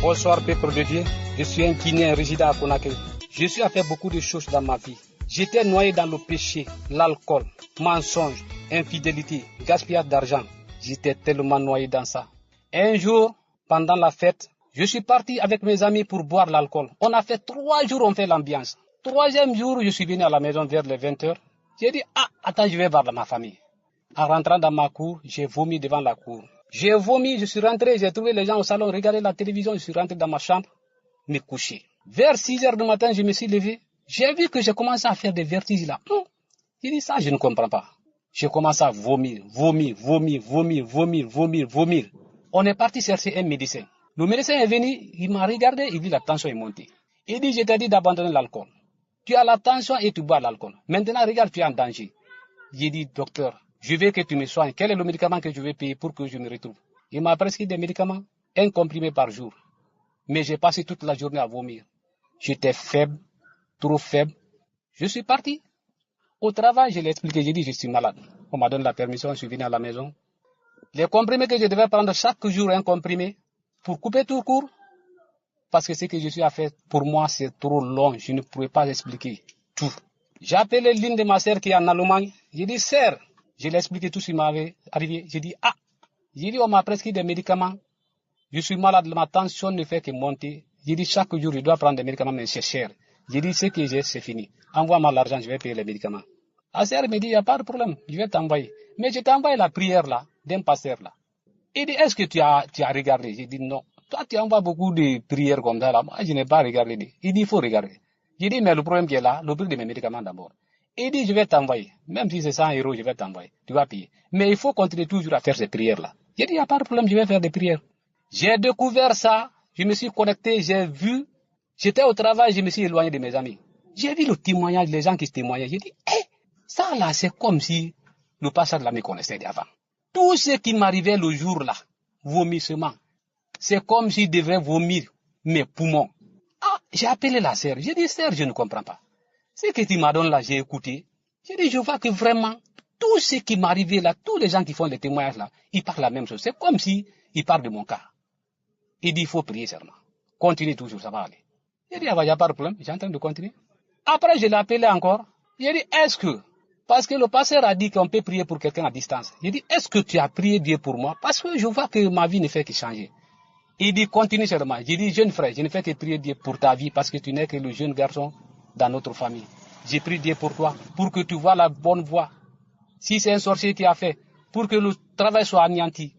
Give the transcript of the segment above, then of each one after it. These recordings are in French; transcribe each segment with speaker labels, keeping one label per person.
Speaker 1: Bonsoir, peuple de Dieu. Je suis un Guinéen résident à Conakry. Je suis à faire beaucoup de choses dans ma vie. J'étais noyé dans le péché, l'alcool, mensonge, infidélité, gaspillage d'argent. J'étais tellement noyé dans ça. Un jour, pendant la fête, je suis parti avec mes amis pour boire l'alcool. On a fait 3 jours, on fait l'ambiance. 3e jour, je suis venu à la maison vers les 20h. J'ai dit, attends, je vais voir ma famille. En rentrant dans ma cour, j'ai vomi devant la cour. J'ai vomi, je suis rentré, j'ai trouvé les gens au salon, regarder la télévision, je suis rentré dans ma chambre, me coucher. Vers 6h du matin, je me suis levé. J'ai vu que j'ai commencé à faire des vertiges là. J'ai dit ça, je ne comprends pas. J'ai commencé à vomir. On est parti chercher un médecin. Le médecin est venu, il m'a regardé, il dit la tension est montée. Il dit, je t'ai dit d'abandonner l'alcool. Tu as la tension et tu bois l'alcool. Maintenant, regarde, tu es en danger. J'ai dit, docteur, je veux que tu me soignes. Quel est le médicament que je vais payer pour que je me retrouve? Il m'a prescrit des médicaments, 1 comprimé par jour. Mais j'ai passé toute la journée à vomir. J'étais faible, trop faible. Je suis parti. Au travail, je l'ai expliqué, j'ai dit, je suis malade. On m'a donné la permission, je suis venu à la maison. Les comprimés que je devais prendre chaque jour, 1 comprimé, pour couper tout court, parce que ce que je suis à faire, pour moi, c'est trop long. Je ne pourrais pas expliquer tout. J'ai appelé l'une de ma sœur qui est en Allemagne. J'ai dit, sœur, je l'ai expliqué tout ce qui m'avait arrivé. J'ai dit, on m'a prescrit des médicaments. Je suis malade, ma tension ne fait que monter. J'ai dit, chaque jour, je dois prendre des médicaments, mais c'est cher. J'ai dit, ce que j'ai, c'est fini. Envoie-moi l'argent, je vais payer les médicaments. La sœur me dit, il n'y a pas de problème, je vais t'envoyer. Mais je t'ai envoyé la prière là, d'un pasteur là. Il dit, est-ce que tu as regardé? J'ai dit, non. Toi, tu envoies beaucoup de prières comme ça là. Moi, je n'ai pas regardé. Il dit, il faut regarder. J'ai dit, mais le problème qui est là, le prix de mes médicaments d'abord. Il dit, je vais t'envoyer. Même si c'est 100 €, je vais t'envoyer. Tu vas payer. Mais il faut continuer toujours à faire ces prières là. J'ai dit, il n'y a pas de problème, je vais faire des prières. J'ai découvert ça. Je me suis connecté, j'ai vu. J'étais au travail, je me suis éloigné de mes amis. J'ai vu le témoignage, les gens qui se témoignaient. J'ai dit, ça là, c'est comme si le pasteur là me connaissait d'avant. Tout ce qui m'arrivait le jour là, vomissement, c'est comme s'il devait vomir mes poumons. J'ai appelé la sœur. J'ai dit, sœur, je ne comprends pas. Ce que tu m'as donné là, j'ai écouté. J'ai dit, je vois que vraiment, tout ce qui m'arrivait là, tous les gens qui font les témoignages là, ils parlent la même chose. C'est comme si ils parlent de mon cas. Il dit, il faut prier seulement. Continue toujours, ça va aller. J'ai dit, il n'y a pas de problème, j'ai en train de continuer. Après, je l'ai appelé encore. J'ai dit, est-ce que, parce que le pasteur a dit qu'on peut prier pour quelqu'un à distance. J'ai dit, est-ce que tu as prié Dieu pour moi? Parce que je vois que ma vie ne fait que changer. Il dit, continue seulement. J'ai dit, jeune frère, je ne fais que prier Dieu pour ta vie parce que tu n'es que le jeune garçon dans notre famille. J'ai prié Dieu pour toi, pour que tu vois la bonne voie. Si c'est un sorcier qui a fait, pour que le travail soit anéanti.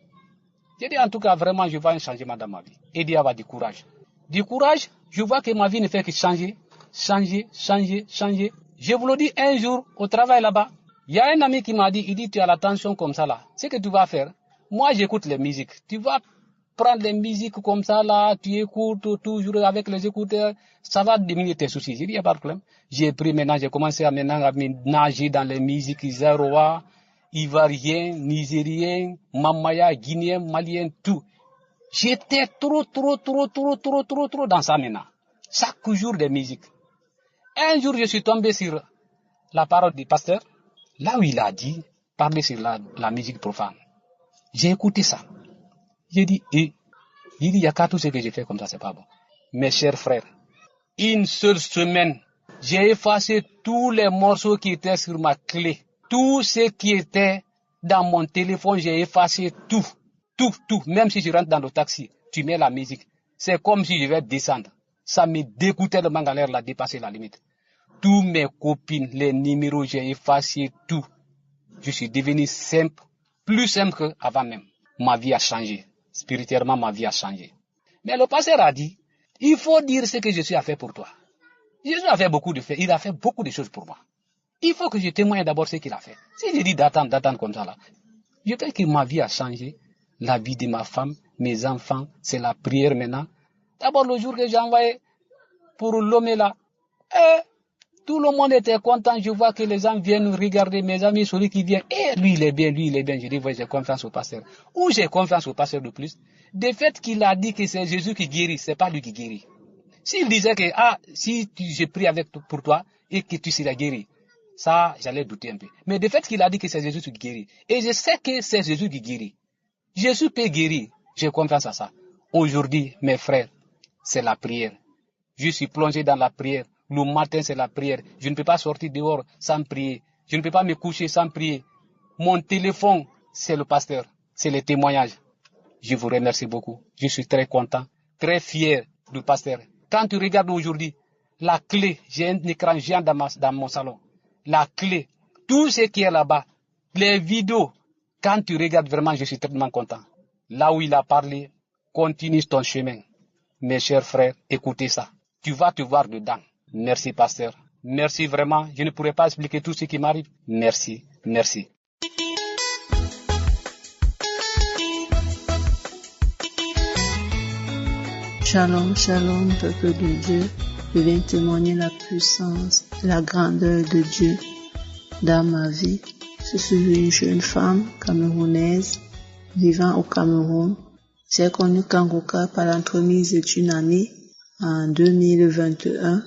Speaker 1: J'ai dit, en tout cas, vraiment, je vois un changement dans ma vie. Il dit, avoir du courage. Du courage, je vois que ma vie ne fait que changer. Je vous le dis un jour, au travail là-bas, il y a un ami qui m'a dit, il dit, tu as la tension comme ça là. Ce que tu vas faire, moi j'écoute les musiques. Tu vas prendre les musiques comme ça là, tu écoutes toujours avec les écouteurs, ça va diminuer tes soucis. J'ai dit, il n'y a pas de problème. J'ai pris maintenant, j'ai commencé à me nager dans les musiques Zaroa, Ivoirien, Nigérien, Mamaya, Guinéen, Malien, tout. J'étais trop dans ça maintenant. Chaque jour des musiques. Un jour, je suis tombé sur la parole du pasteur, là où il a dit, parler sur la musique profane. J'ai écouté ça. J'ai dit, il y a qu'à tout ce que j'ai fait comme ça, c'est pas bon. Mes chers frères, une seule semaine, j'ai effacé tous les morceaux qui étaient sur ma clé. Tout ce qui était dans mon téléphone, j'ai effacé tout. Même si je rentre dans le taxi, tu mets la musique. C'est comme si je vais descendre. Ça me dégoûtait le mangalère, là, dépasser la limite. Tous mes copines, les numéros, j'ai effacé tout. Je suis devenu simple, plus simple qu'avant même. Ma vie a changé. Spirituellement, ma vie a changé. Mais le pasteur a dit, il faut dire ce que Jésus a fait pour toi. Jésus a fait beaucoup de faits. Il a fait beaucoup de choses pour moi. Il faut que je témoigne d'abord ce qu'il a fait. Si je dis d'attendre comme ça là, je sais que ma vie a changé. La vie de ma femme, mes enfants, c'est la prière maintenant. D'abord, le jour que j'ai envoyé pour l'homme là, tout le monde était content. Je vois que les gens viennent regarder, mes amis, celui qui vient. Lui, il est bien. Je dis, j'ai confiance au pasteur. Où j'ai confiance au pasteur de plus? Du fait qu'il a dit que c'est Jésus qui guérit, c'est pas lui qui guérit. S'il disait que, si je prie pour toi et que tu seras guéri, ça, j'allais douter un peu. Mais du fait qu'il a dit que c'est Jésus qui guérit, et je sais que c'est Jésus qui guérit, Jésus peut guérir. J'ai confiance à ça. Aujourd'hui, mes frères, c'est la prière. Je suis plongé dans la prière. Le matin, c'est la prière. Je ne peux pas sortir dehors sans prier. Je ne peux pas me coucher sans prier. Mon téléphone, c'est le pasteur. C'est les témoignages. Je vous remercie beaucoup. Je suis très content, très fier du pasteur. Quand tu regardes aujourd'hui, la clé, j'ai un écran géant dans mon salon. La clé, tout ce qui est là-bas, les vidéos, quand tu regardes vraiment, je suis tellement content. Là où il a parlé, continue ton chemin. Mes chers frères, écoutez ça. Tu vas te voir dedans. Merci, pasteur. Merci vraiment. Je ne pourrais pas expliquer tout ce qui m'arrive. Merci, merci.
Speaker 2: Shalom, shalom, peuple de Dieu. Je viens témoigner la puissance, la grandeur de Dieu dans ma vie. Je suis une jeune femme camerounaise vivant au Cameroun. J'ai connu Kangoka par l'entremise d'une amie en 2021.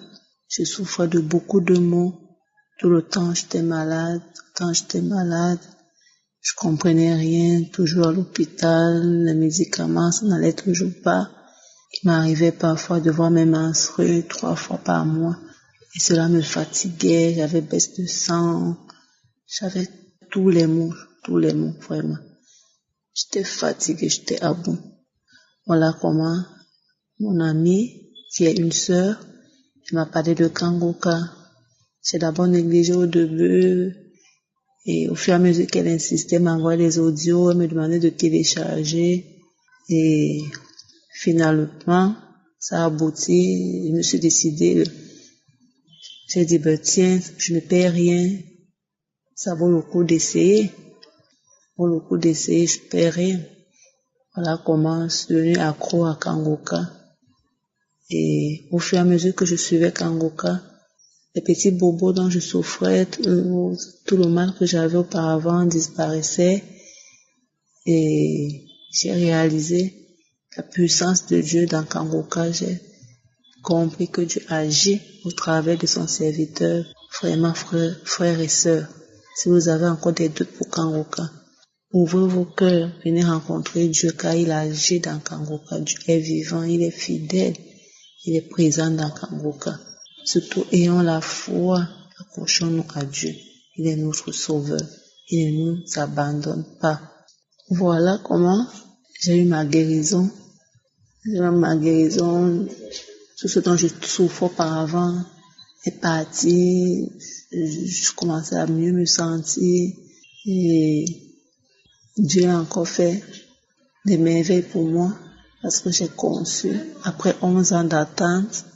Speaker 2: Je souffrais de beaucoup de maux. Tout le temps, j'étais malade. Quand j'étais malade, je comprenais rien. Toujours à l'hôpital, les médicaments, ça n'allait toujours pas. Il m'arrivait parfois de voir mes menstrues 3 fois par mois. Et cela me fatiguait. J'avais baisse de sang. J'avais tous les maux, vraiment. J'étais fatiguée, j'étais à bout. Voilà comment mon amie, qui est une sœur, elle m'a parlé de Kangoka. J'ai d'abord négligé au début, et au fur et à mesure qu'elle insistait, elle m'envoyait les audios, elle me demandait de télécharger, et finalement, ça a abouti, je me suis décidée, j'ai dit, tiens, je ne perds rien, ça vaut le coup d'essayer, je perds rien. Voilà comment je suis devenue accro à Kangoka. Et au fur et à mesure que je suivais Kangoka, les petits bobos dont je souffrais, tout le mal que j'avais auparavant disparaissait. Et j'ai réalisé la puissance de Dieu dans Kangoka. J'ai compris que Dieu agit au travers de son serviteur. Vraiment, frères et sœurs, si vous avez encore des doutes pour Kangoka, ouvrez vos cœurs, venez rencontrer Dieu car il agit dans Kangoka. Dieu est vivant, il est fidèle, il est présent dans Kangoka. Surtout, ayons la foi, accrochons-nous à Dieu. Il est notre sauveur, il ne nous abandonne pas. Voilà comment j'ai eu ma guérison. Tout ce dont je souffrais auparavant est parti. Je commençais à mieux me sentir et Dieu a encore fait des merveilles pour moi parce que j'ai conçu après 11 ans d'attente,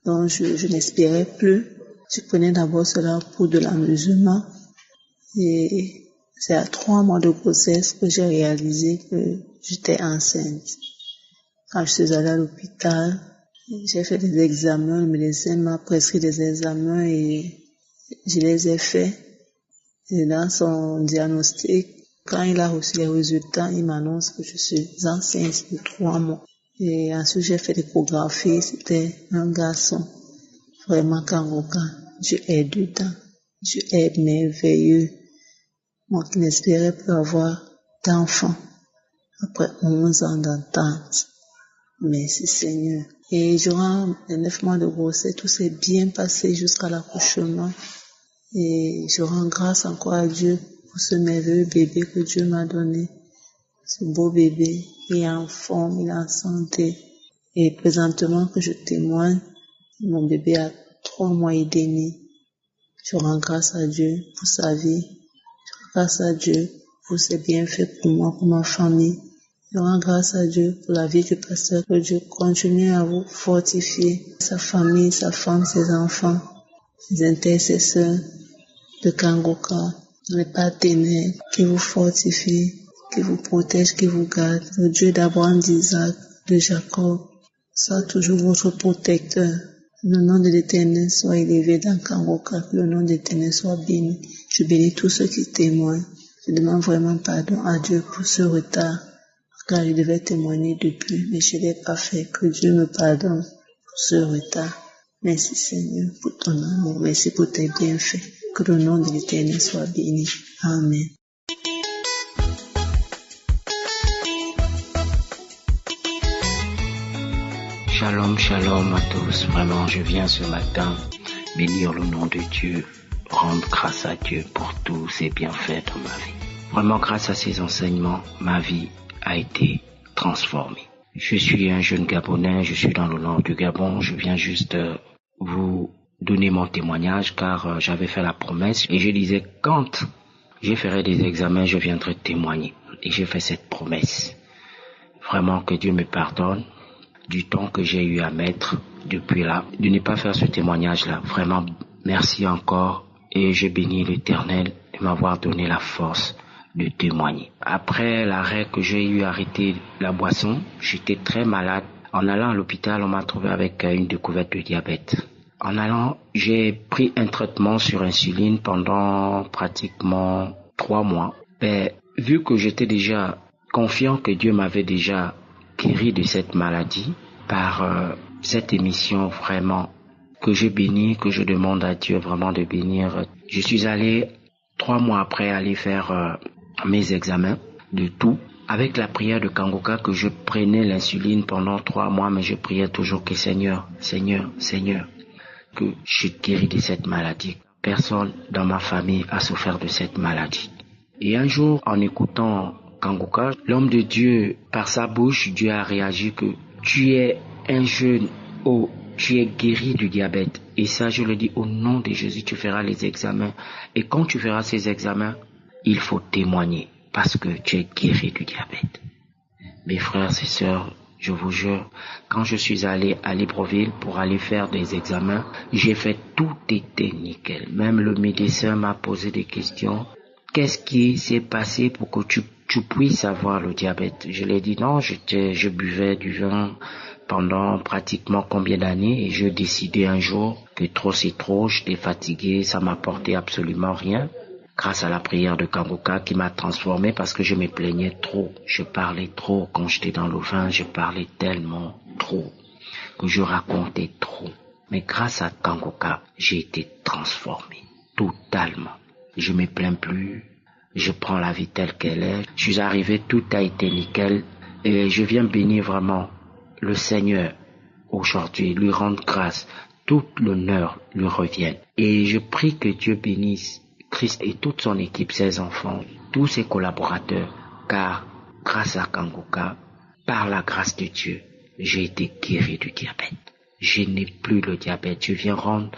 Speaker 2: donc je n'espérais plus. Je prenais d'abord cela pour de l'amusement et c'est à 3 mois de grossesse que j'ai réalisé que j'étais enceinte. Quand je suis allée à l'hôpital, j'ai fait des examens, le médecin m'a prescrit des examens et je les ai faits. Et dans son diagnostic, quand il a reçu les résultats, il m'annonce que je suis enceinte de 3 mois. Et ensuite, j'ai fait l'échographie, c'était un garçon. Vraiment, Kangoka, Dieu est dedans. Dieu est merveilleux. Moi qui n'espérais plus avoir d'enfant après 11 ans d'attente. Merci Seigneur. Et durant les 9 mois de grossesse, tout s'est bien passé jusqu'à l'accouchement. Et je rends grâce encore à Dieu pour ce merveilleux bébé que Dieu m'a donné. Ce beau bébé, il est en forme, il est en santé. Et présentement que je témoigne, mon bébé a 3 mois et demi. Je rends grâce à Dieu pour sa vie. Je rends grâce à Dieu pour ses bienfaits pour moi, pour ma famille. Je rends grâce à Dieu pour la vie du pasteur, que Dieu continue à vous fortifier, sa famille, sa femme, ses enfants, ses intercesseurs de Kangoka, les partenaires qui vous fortifient, qui vous protègent, qui vous gardent. Le Dieu d'Abraham, d'Isaac, de Jacob, soit toujours votre protecteur. Le nom de l'Éternel soit élevé dans Kangoka, que le nom de l'Éternel soit béni. Je bénis tous ceux qui témoignent. Je demande vraiment pardon à Dieu pour ce retard, car je devais témoigner depuis, mais je ne l'ai pas fait. Que Dieu me pardonne pour ce retard. Merci Seigneur pour ton amour. Merci pour tes bienfaits. Que le nom de l'Éternel soit béni. Amen.
Speaker 3: Shalom, shalom à tous. Vraiment, je viens ce matin bénir le nom de Dieu, rendre grâce à Dieu pour tous ses bienfaits dans ma vie. Vraiment, grâce à ses enseignements, ma vie a été transformée. Je suis un jeune Gabonais, je suis dans le nord du Gabon. Je viens juste vous donner mon témoignage car j'avais fait la promesse et je disais quand je ferai des examens, je viendrai témoigner. Et j'ai fait cette promesse. Vraiment que Dieu me pardonne du temps que j'ai eu à mettre depuis là, de ne pas faire ce témoignage-là. Vraiment, merci encore et je bénis l'Éternel de m'avoir donné la force de témoigner. Après l'arrêt que j'ai eu à arrêter la boisson, j'étais très malade. En allant à l'hôpital, on m'a trouvé avec une découverte de diabète. En allant, j'ai pris un traitement sur insuline pendant pratiquement 3 mois. Mais vu que j'étais déjà confiant que Dieu m'avait déjà guéri de cette maladie par cette émission vraiment que je bénis, que je demande à Dieu vraiment de bénir. Je suis allé 3 mois après aller faire mes examens de tout avec la prière de Kangoka que je prenais l'insuline pendant 3 mois mais je priais toujours que Seigneur, que je guéris de cette maladie. Personne dans ma famille a souffert de cette maladie. Et un jour, en écoutant Kangoka, l'homme de Dieu, par sa bouche, Dieu a réagi que tu es un jeune, tu es guéri du diabète. Et ça, je le dis au nom de Jésus, tu feras les examens. Et quand tu feras ces examens, il faut témoigner parce que tu es guéri du diabète. Mes frères et sœurs, je vous jure, quand je suis allé à Libreville pour aller faire des examens, j'ai fait tout était nickel. Même le médecin m'a posé des questions. Qu'est-ce qui s'est passé pour que tu puisses avoir le diabète? Je lui ai dit non, je buvais du vin pendant pratiquement combien d'années et je décidais un jour que trop c'est trop, j'étais fatigué, ça m'apportait absolument rien. Grâce à la prière de Kangoka qui m'a transformé parce que je me plaignais trop, je parlais trop quand j'étais dans le vin, je parlais tellement trop que je racontais trop. Mais grâce à Kangoka, j'ai été transformé totalement. Je me plains plus, je prends la vie telle qu'elle est. Je suis arrivé, tout a été nickel et je viens bénir vraiment le Seigneur aujourd'hui, lui rendre grâce, tout l'honneur lui revienne. Et je prie que Dieu bénisse Christ et toute son équipe, ses enfants, tous ses collaborateurs, car grâce à Kangoka, par la grâce de Dieu, j'ai été guéri du diabète. Je n'ai plus le diabète, je viens rendre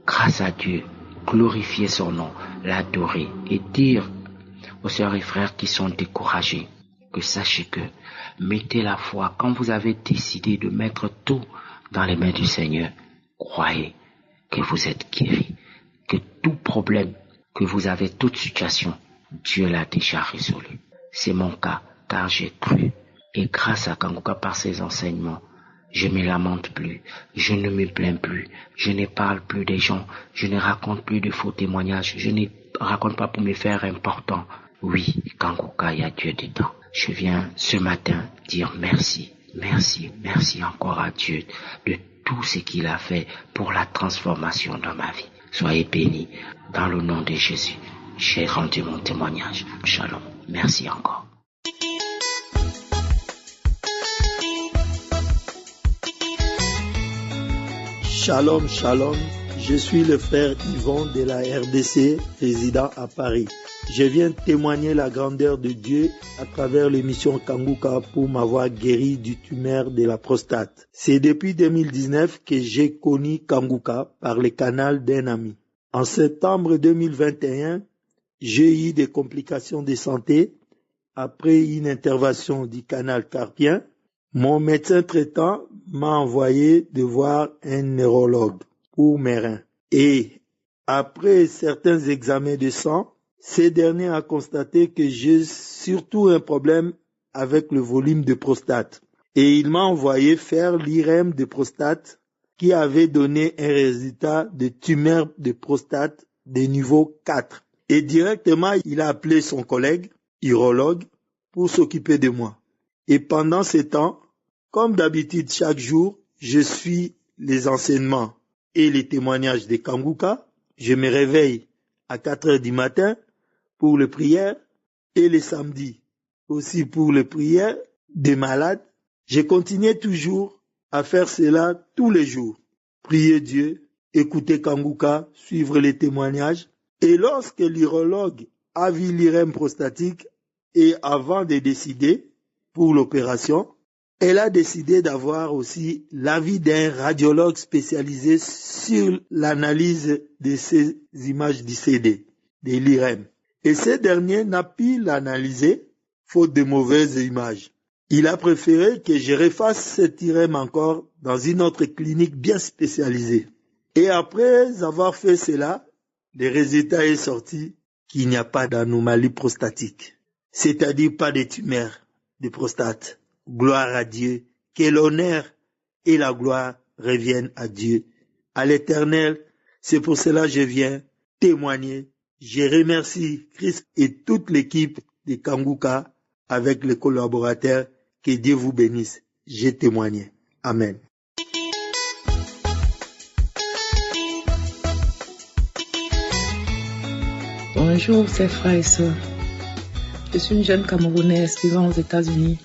Speaker 3: grâce à Dieu, glorifier son nom, l'adorer et dire aux sœurs et frères qui sont découragés que sachez que mettez la foi quand vous avez décidé de mettre tout dans les mains du Seigneur. Croyez que vous êtes guéris, que tout problème que vous avez, toute situation, Dieu l'a déjà résolu. C'est mon cas car j'ai cru et grâce à Kangoka par ses enseignements, je ne me lamente plus, je ne me plains plus, je ne parle plus des gens, je ne raconte plus de faux témoignages, je ne raconte pas pour me faire important. Oui, Kangoka, il y a Dieu dedans. Je viens ce matin dire merci encore à Dieu de tout ce qu'il a fait pour la transformation dans ma vie. Soyez bénis dans le nom de Jésus. J'ai rendu mon témoignage. Shalom. Merci encore.
Speaker 4: Shalom, shalom. Je suis le frère Yvon de la RDC, résident à Paris. Je viens témoigner la grandeur de Dieu à travers l'émission Kangoka pour m'avoir guéri du tumeur de la prostate. C'est depuis 2019 que j'ai connu Kangoka par le canal d'un ami. En septembre 2021, j'ai eu des complications de santé après une intervention du canal carpien. Mon médecin traitant m'a envoyé de voir un neurologue pour mes reins. Et après certains examens de sang, ce dernier a constaté que j'ai surtout un problème avec le volume de prostate. Et il m'a envoyé faire l'IRM de prostate qui avait donné un résultat de tumeur de prostate de niveau 4. Et directement, il a appelé son collègue, urologue, pour s'occuper de moi. Et pendant ce temps, comme d'habitude chaque jour, je suis les enseignements et les témoignages de Kangoka. Je me réveille à 4 heures du matin pour les prières et les samedis aussi pour les prières des malades. Je continuais toujours à faire cela tous les jours. Prier Dieu, écouter Kanguka, suivre les témoignages. Et lorsque l'urologue a vu l'IRM prostatique et avant de décider pour l'opération, elle a décidé d'avoir aussi l'avis d'un radiologue spécialisé sur l'analyse de ces images du CD, de l'IRM. Et ce dernier n'a pu l'analyser, faute de mauvaises images. Il a préféré que je refasse cet IRM encore dans une autre clinique bien spécialisée. Et après avoir fait cela, le résultat est sorti qu'il n'y a pas d'anomalie prostatique, c'est-à-dire pas de tumeur de prostate. Gloire à Dieu, que l'honneur et la gloire reviennent à Dieu, à l'Éternel. C'est pour cela que je viens témoigner. Je remercie Christ et toute l'équipe de Kanguka avec les collaborateurs. Que Dieu vous bénisse. J'ai témoigné. Amen.
Speaker 5: Bonjour, chers frères et sœurs. Je suis une jeune Camerounaise vivant aux États-Unis.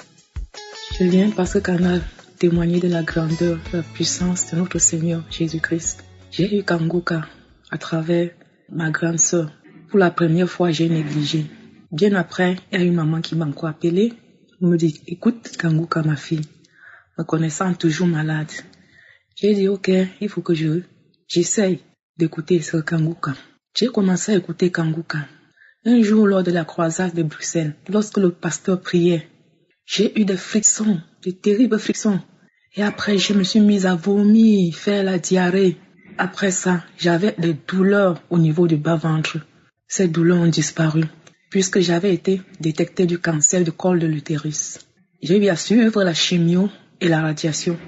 Speaker 5: Je viens parce que Kana a témoigné de la grandeur, de la puissance de notre Seigneur Jésus-Christ. J'ai eu Kanguka à travers ma grande sœur. Pour la première fois, j'ai négligé. Bien après, il y a une maman qui m'a encore appelée. Elle me dit, écoute Kanguka, ma fille, me connaissant toujours malade. J'ai dit, ok, il faut que j'essaye d'écouter ce Kanguka. J'ai commencé à écouter Kanguka. Un jour, lors de la croisade de Bruxelles, lorsque le pasteur priait, j'ai eu des frictions, de terribles frictions. Et après, je me suis mise à vomir, faire la diarrhée. Après ça, j'avais des douleurs au niveau du bas-ventre. Ces douleurs ont disparu, puisque j'avais été détectée du cancer du col de l'utérus. J'ai eu à suivre la chimio et la radiation.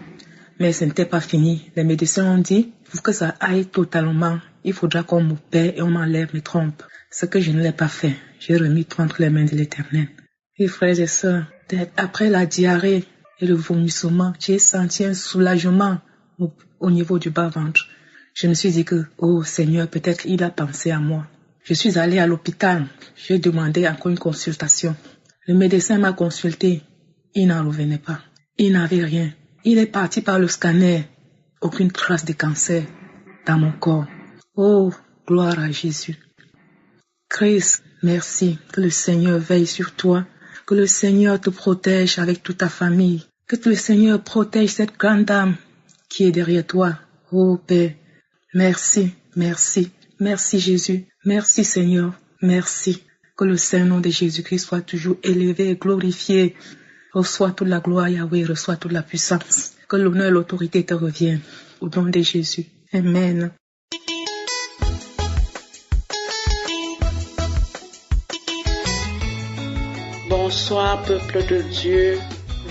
Speaker 5: Mais ce n'était pas fini. Les médecins ont dit, pour que ça aille totalement, il faudra qu'on m'opère et on m'enlève mes trompes. Ce que je ne l'ai pas fait. J'ai remis tout entre les mains de l'Éternel. Et frères et sœurs, après la diarrhée et le vomissement, j'ai senti un soulagement au niveau du bas-ventre. Je me suis dit que, oh Seigneur, peut-être il a pensé à moi. Je suis allée à l'hôpital. J'ai demandé encore une consultation. Le médecin m'a consulté. Il n'en revenait pas. Il n'avait rien. Il est parti par le scanner. Aucune trace de cancer dans mon corps. Oh, gloire à Jésus. Christ, merci. Que le Seigneur veille sur toi. Que le Seigneur te protège avec toute ta famille. Que le Seigneur protège cette grande dame qui est derrière toi. Oh Père, merci, merci, merci Jésus. Merci Seigneur, merci. Que le Saint-Nom de Jésus-Christ soit toujours élevé et glorifié. Reçois toute la gloire, Yahweh, reçois toute la puissance. Que l'honneur et l'autorité te reviennent. Au nom de Jésus. Amen.
Speaker 6: Bonsoir, peuple de Dieu.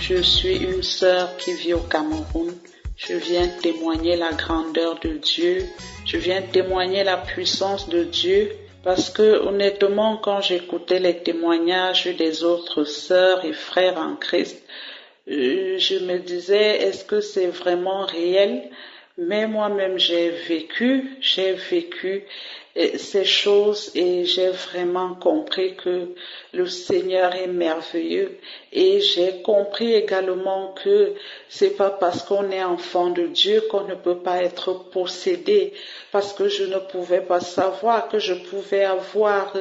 Speaker 6: Je suis une sœur qui vit au Cameroun. Je viens témoigner la grandeur de Dieu. Je viens témoigner la puissance de Dieu. Parce que honnêtement, quand j'écoutais les témoignages des autres sœurs et frères en Christ, je me disais, est-ce que c'est vraiment réel? Mais moi-même, j'ai vécu ces choses et j'ai vraiment compris que le Seigneur est merveilleux. Et j'ai compris également que c'est pas parce qu'on est enfant de Dieu qu'on ne peut pas être possédé, parce que je ne pouvais pas savoir que je pouvais avoir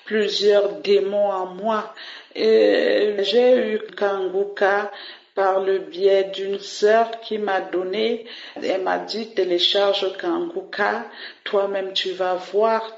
Speaker 6: plusieurs démons en moi. J'ai eu Kanguka par le biais d'une sœur qui m'a donné, elle m'a dit télécharge Kanguka, toi-même tu vas voir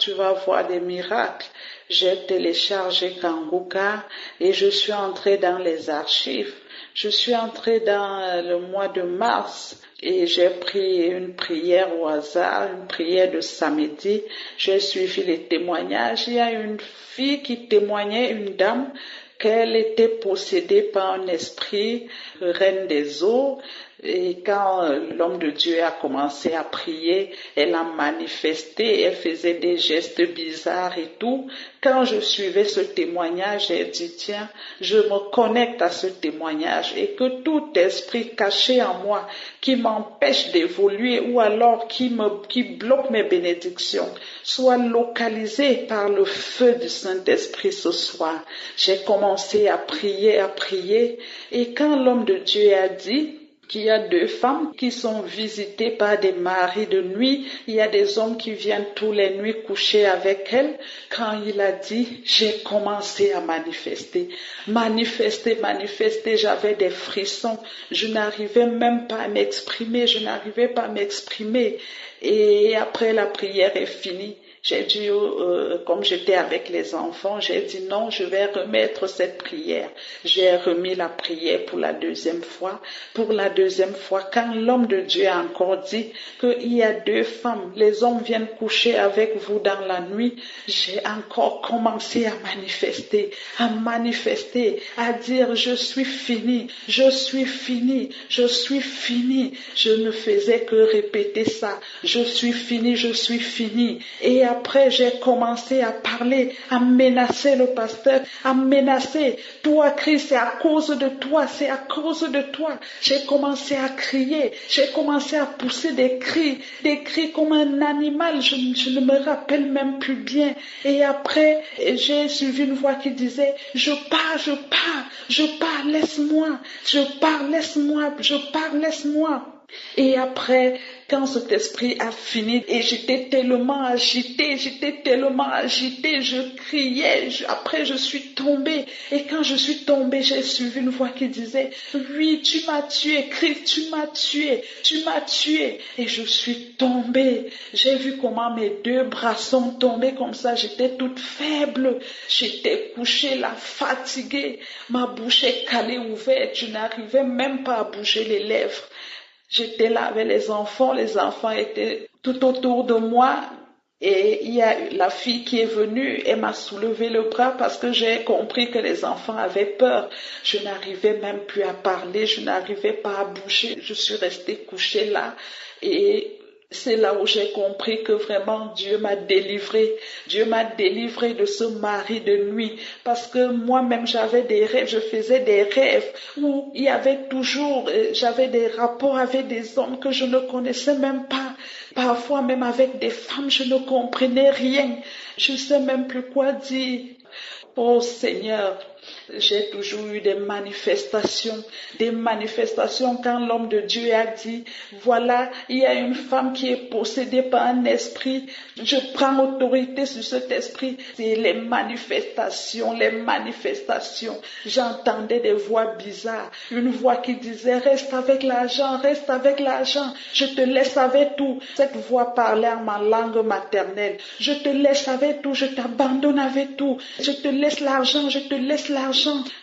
Speaker 6: des miracles. J'ai téléchargé Kanguka et je suis entrée dans les archives. Je suis entrée dans le mois de mars et j'ai pris une prière au hasard, une prière de samedi. J'ai suivi les témoignages. Il y a une fille qui témoignait, une dame, qu'elle était possédée par un esprit, reine des eaux. Et quand l'homme de Dieu a commencé à prier, elle a manifesté, elle faisait des gestes bizarres et tout. Quand je suivais ce témoignage, j'ai dit, tiens, je me connecte à ce témoignage et que tout esprit caché en moi qui m'empêche d'évoluer ou alors qui bloque mes bénédictions soit localisé par le feu du Saint-Esprit ce soir. J'ai commencé à prier et quand l'homme de Dieu a dit, qu'il y a 2 femmes qui sont visitées par des maris de nuit. Il y a des hommes qui viennent tous les nuits coucher avec elles. Quand il a dit, j'ai commencé à manifester. Manifester, j'avais des frissons. Je n'arrivais même pas à m'exprimer. Et après la prière est finie, j'ai dit, comme j'étais avec les enfants, j'ai dit non, je vais remettre cette prière. J'ai remis la prière pour la deuxième fois. Pour la deuxième fois, quand l'homme de Dieu a encore dit qu'il y a 2 femmes, les hommes viennent coucher avec vous dans la nuit, j'ai encore commencé à manifester, à dire je suis fini. Je ne faisais que répéter ça. Je suis fini. Et après, j'ai commencé à parler, à menacer le pasteur, Toi, Christ, c'est à cause de toi. J'ai commencé à crier, j'ai commencé à pousser des cris comme un animal. Je ne me rappelle même plus bien. Et après, j'ai suivi une voix qui disait, je pars, laisse-moi. Et après, quand cet esprit a fini, et j'étais tellement agitée, je criais, après je suis tombée. Et quand je suis tombée, j'ai suivi une voix qui disait, oui, tu m'as tué, Christ, tu m'as tué. Et je suis tombée. J'ai vu comment mes 2 bras sont tombés comme ça, j'étais toute faible. J'étais couchée là, fatiguée. Ma bouche est calée ouverte, je n'arrivais même pas à bouger les lèvres. J'étais là avec les enfants étaient tout autour de moi et il y a la fille qui est venue, elle m'a soulevé le bras parce que j'ai compris que les enfants avaient peur. Je n'arrivais même plus à parler, je n'arrivais pas à bouger, je suis restée couchée là et c'est là où j'ai compris que vraiment Dieu m'a délivrée de ce mari de nuit parce que moi-même j'avais des rêves, je faisais des rêves où il y avait toujours, j'avais des rapports avec des hommes que je ne connaissais même pas, parfois même avec des femmes, je ne comprenais rien, je ne sais même plus quoi dire. Oh Seigneur, j'ai toujours eu des manifestations quand l'homme de Dieu a dit, voilà, il y a une femme qui est possédée par un esprit, je prends autorité sur cet esprit. C'est les manifestations, j'entendais des voix bizarres, une voix qui disait, reste avec l'argent, je te laisse avec tout. Cette voix parlait en ma langue maternelle, je te laisse avec tout, je t'abandonne avec tout, je te laisse l'argent.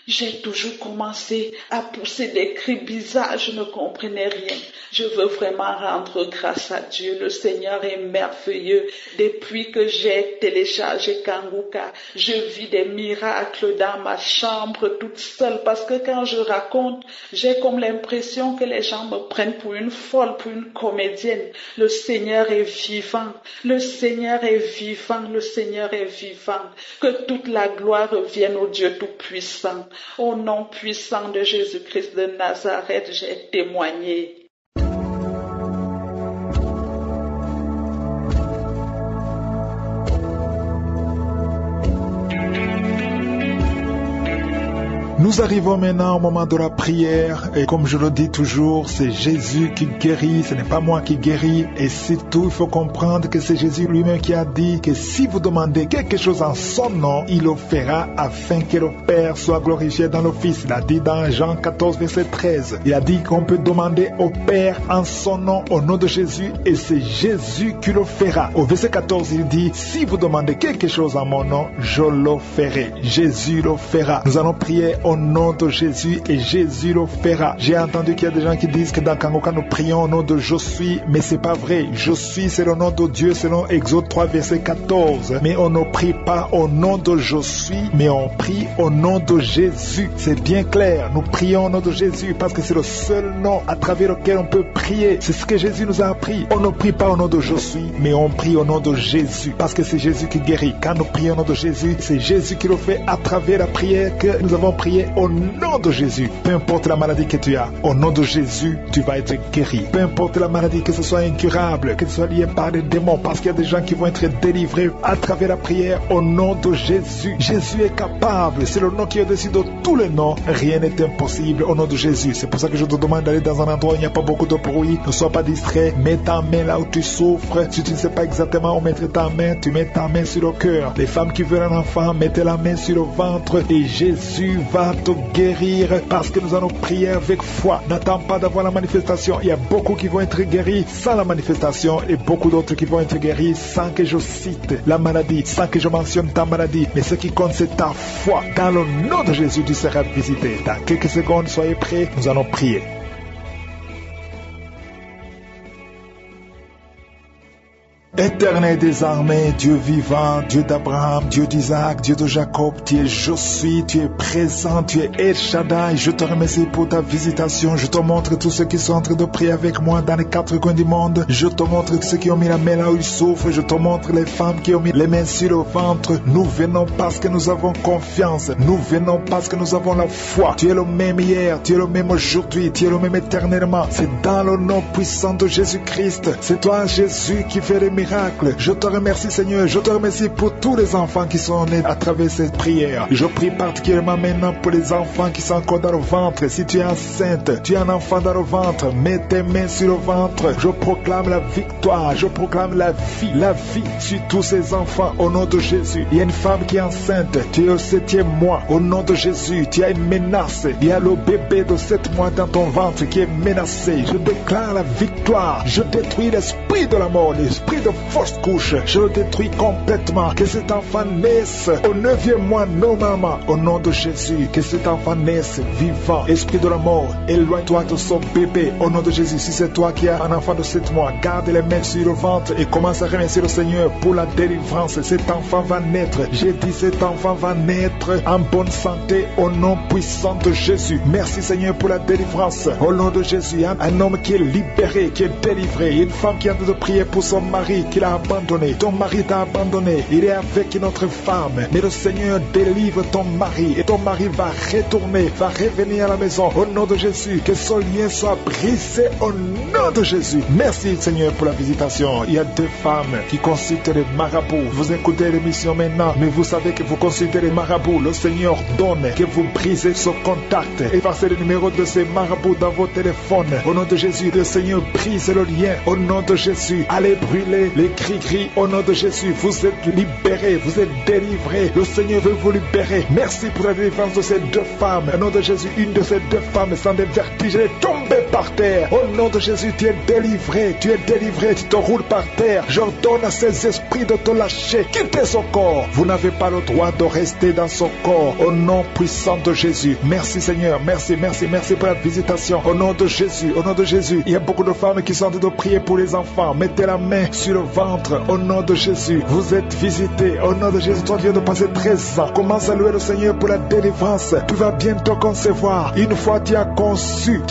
Speaker 6: J'ai toujours commencé à pousser des cris bizarres, je ne comprenais rien. Je veux vraiment rendre grâce à Dieu. Le Seigneur est merveilleux. Depuis que j'ai téléchargé Kanguka, je vis des miracles dans ma chambre toute seule parce que quand je raconte, j'ai comme l'impression que les gens me prennent pour une folle, pour une comédienne. Le Seigneur est vivant. Que toute la gloire revienne au Dieu Tout-Puissant. Au nom puissant de Jésus-Christ de Nazareth, j'ai témoigné.
Speaker 7: Nous arrivons maintenant au moment de la prière et comme je le dis toujours, c'est Jésus qui guérit, ce n'est pas moi qui guéris et surtout il faut comprendre que c'est Jésus lui-même qui a dit que si vous demandez quelque chose en son nom, il le fera afin que le Père soit glorifié dans le Fils. Il a dit dans Jean 14 verset 13, il a dit qu'on peut demander au Père en son nom, au nom de Jésus et c'est Jésus qui le fera. Au verset 14 il dit, si vous demandez quelque chose en mon nom, je le ferai. Jésus le fera. Nous allons prier au nom de Jésus et Jésus le fera. J'ai entendu qu'il y a des gens qui disent que dans Kanguka nous prions au nom de je suis, mais c'est pas vrai. Je suis, c'est le nom de Dieu selon Exode 3 verset 14. Mais on ne prie pas au nom de je suis, mais on prie au nom de Jésus. C'est bien clair. Nous prions au nom de Jésus parce que c'est le seul nom à travers lequel on peut prier. C'est ce que Jésus nous a appris. On ne prie pas au nom de je suis, mais on prie au nom de Jésus parce que c'est Jésus qui guérit. Quand nous prions au nom de Jésus, c'est Jésus qui le fait à travers la prière que nous avons priée prier au nom de Jésus. Peu importe la maladie que tu as, au nom de Jésus, tu vas être guéri. Peu importe la maladie, que ce soit incurable, que ce soit lié par des démons, parce qu'il y a des gens qui vont être délivrés à travers la prière au nom de Jésus. Jésus est capable. C'est le nom qui est au-dessus de tous les noms. Rien n'est impossible au nom de Jésus. C'est pour ça que je te demande d'aller dans un endroit où il n'y a pas beaucoup de bruit. Ne sois pas distrait. Mets ta main là où tu souffres. Si tu ne sais pas exactement où mettre ta main, tu mets ta main sur le cœur. Les femmes qui veulent un enfant, mettez la main sur le ventre et Jésus va te guérir parce que nous allons prier avec foi. N'attends pas d'avoir la manifestation. Il y a beaucoup qui vont être guéris sans la manifestation et beaucoup d'autres qui vont être guéris sans que je cite la maladie, sans que je mentionne ta maladie. Mais ce qui compte, c'est ta foi. Dans le nom de Jésus, tu seras visité. Dans quelques secondes, soyez prêts, nous allons prier. Éternel des armées, Dieu vivant, Dieu d'Abraham, Dieu d'Isaac, Dieu de Jacob, tu es je suis, tu es présent, tu es El Shaddai. Je te remercie pour ta visitation. Je te montre tous ceux qui sont en train de prier avec moi dans les 4 coins du monde. Je te montre ceux qui ont mis la main là où ils souffrent. Je te montre les femmes qui ont mis les mains sur le ventre. Nous venons parce que nous avons confiance. Nous venons parce que nous avons la foi. Tu es le même hier, tu es le même aujourd'hui, tu es le même éternellement. C'est dans le nom puissant de Jésus-Christ. C'est toi, Jésus, qui fait les miracles. Je te remercie, Seigneur. Je te remercie pour tous les enfants qui sont nés à travers cette prière. Je prie particulièrement maintenant pour les enfants qui sont encore dans le ventre. Si tu es enceinte, tu as un enfant dans le ventre, mets tes mains sur le ventre. Je proclame la victoire. Je proclame la vie sur tous ces enfants au nom de Jésus. Il y a une femme qui est enceinte. Tu es au 7e mois. Au nom de Jésus, tu as une menace. Il y a le bébé de 7 mois dans ton ventre qui est menacé. Je déclare la victoire. Je détruis l'esprit de la mort, l'esprit de fausse couche. Je le détruis complètement. Que cet enfant naisse au 9e mois normalement. Au nom de Jésus, que cet enfant naisse vivant. Esprit de la mort, éloigne-toi de son bébé. Au nom de Jésus, si c'est toi qui as un enfant de 7 mois, garde les mains sur le ventre et commence à remercier le Seigneur pour la délivrance. Cet enfant va naître. J'ai dit cet enfant va naître en bonne santé au nom puissant de Jésus. Merci Seigneur pour la délivrance. Au nom de Jésus, un homme qui est libéré, qui est délivré. Une femme qui a de prier pour son mari qu'il a abandonné. Ton mari t'a abandonné. Il est avec une autre femme. Mais le Seigneur délivre ton mari et ton mari va retourner, va revenir à la maison. Au nom de Jésus, que son lien soit brisé au nom de Jésus. Merci Seigneur pour la visitation. Il y a 2 femmes qui consultent les marabouts. Vous écoutez l'émission maintenant, mais vous savez que vous consultez les marabouts. Le Seigneur donne que vous brisez ce contact. Effacez le numéro de ces marabouts dans vos téléphones. Au nom de Jésus, le Seigneur brise le lien. Au nom de Jésus, allez brûler les cris. Au nom de Jésus, vous êtes libérés, vous êtes délivrés. Le Seigneur veut vous libérer. Merci pour la délivrance de ces 2 femmes. Au nom de Jésus, une de ces 2 femmes sans des vertiges est tombée par terre. Au nom de Jésus, tu es délivré, tu te roules par terre. J'ordonne à ces esprits de te lâcher. Quittez son corps. Vous n'avez pas le droit de rester dans son corps. Au nom puissant de Jésus. Merci Seigneur, merci pour la visitation. Au nom de Jésus, il y a beaucoup de femmes qui sont en train de prier pour les enfants. Mettez la main sur le ventre. Au nom de Jésus, vous êtes visités. Au nom de Jésus, toi qui viens de passer 13 ans, commence à louer le Seigneur pour la délivrance. Tu vas bientôt concevoir. Une fois tu as conçu,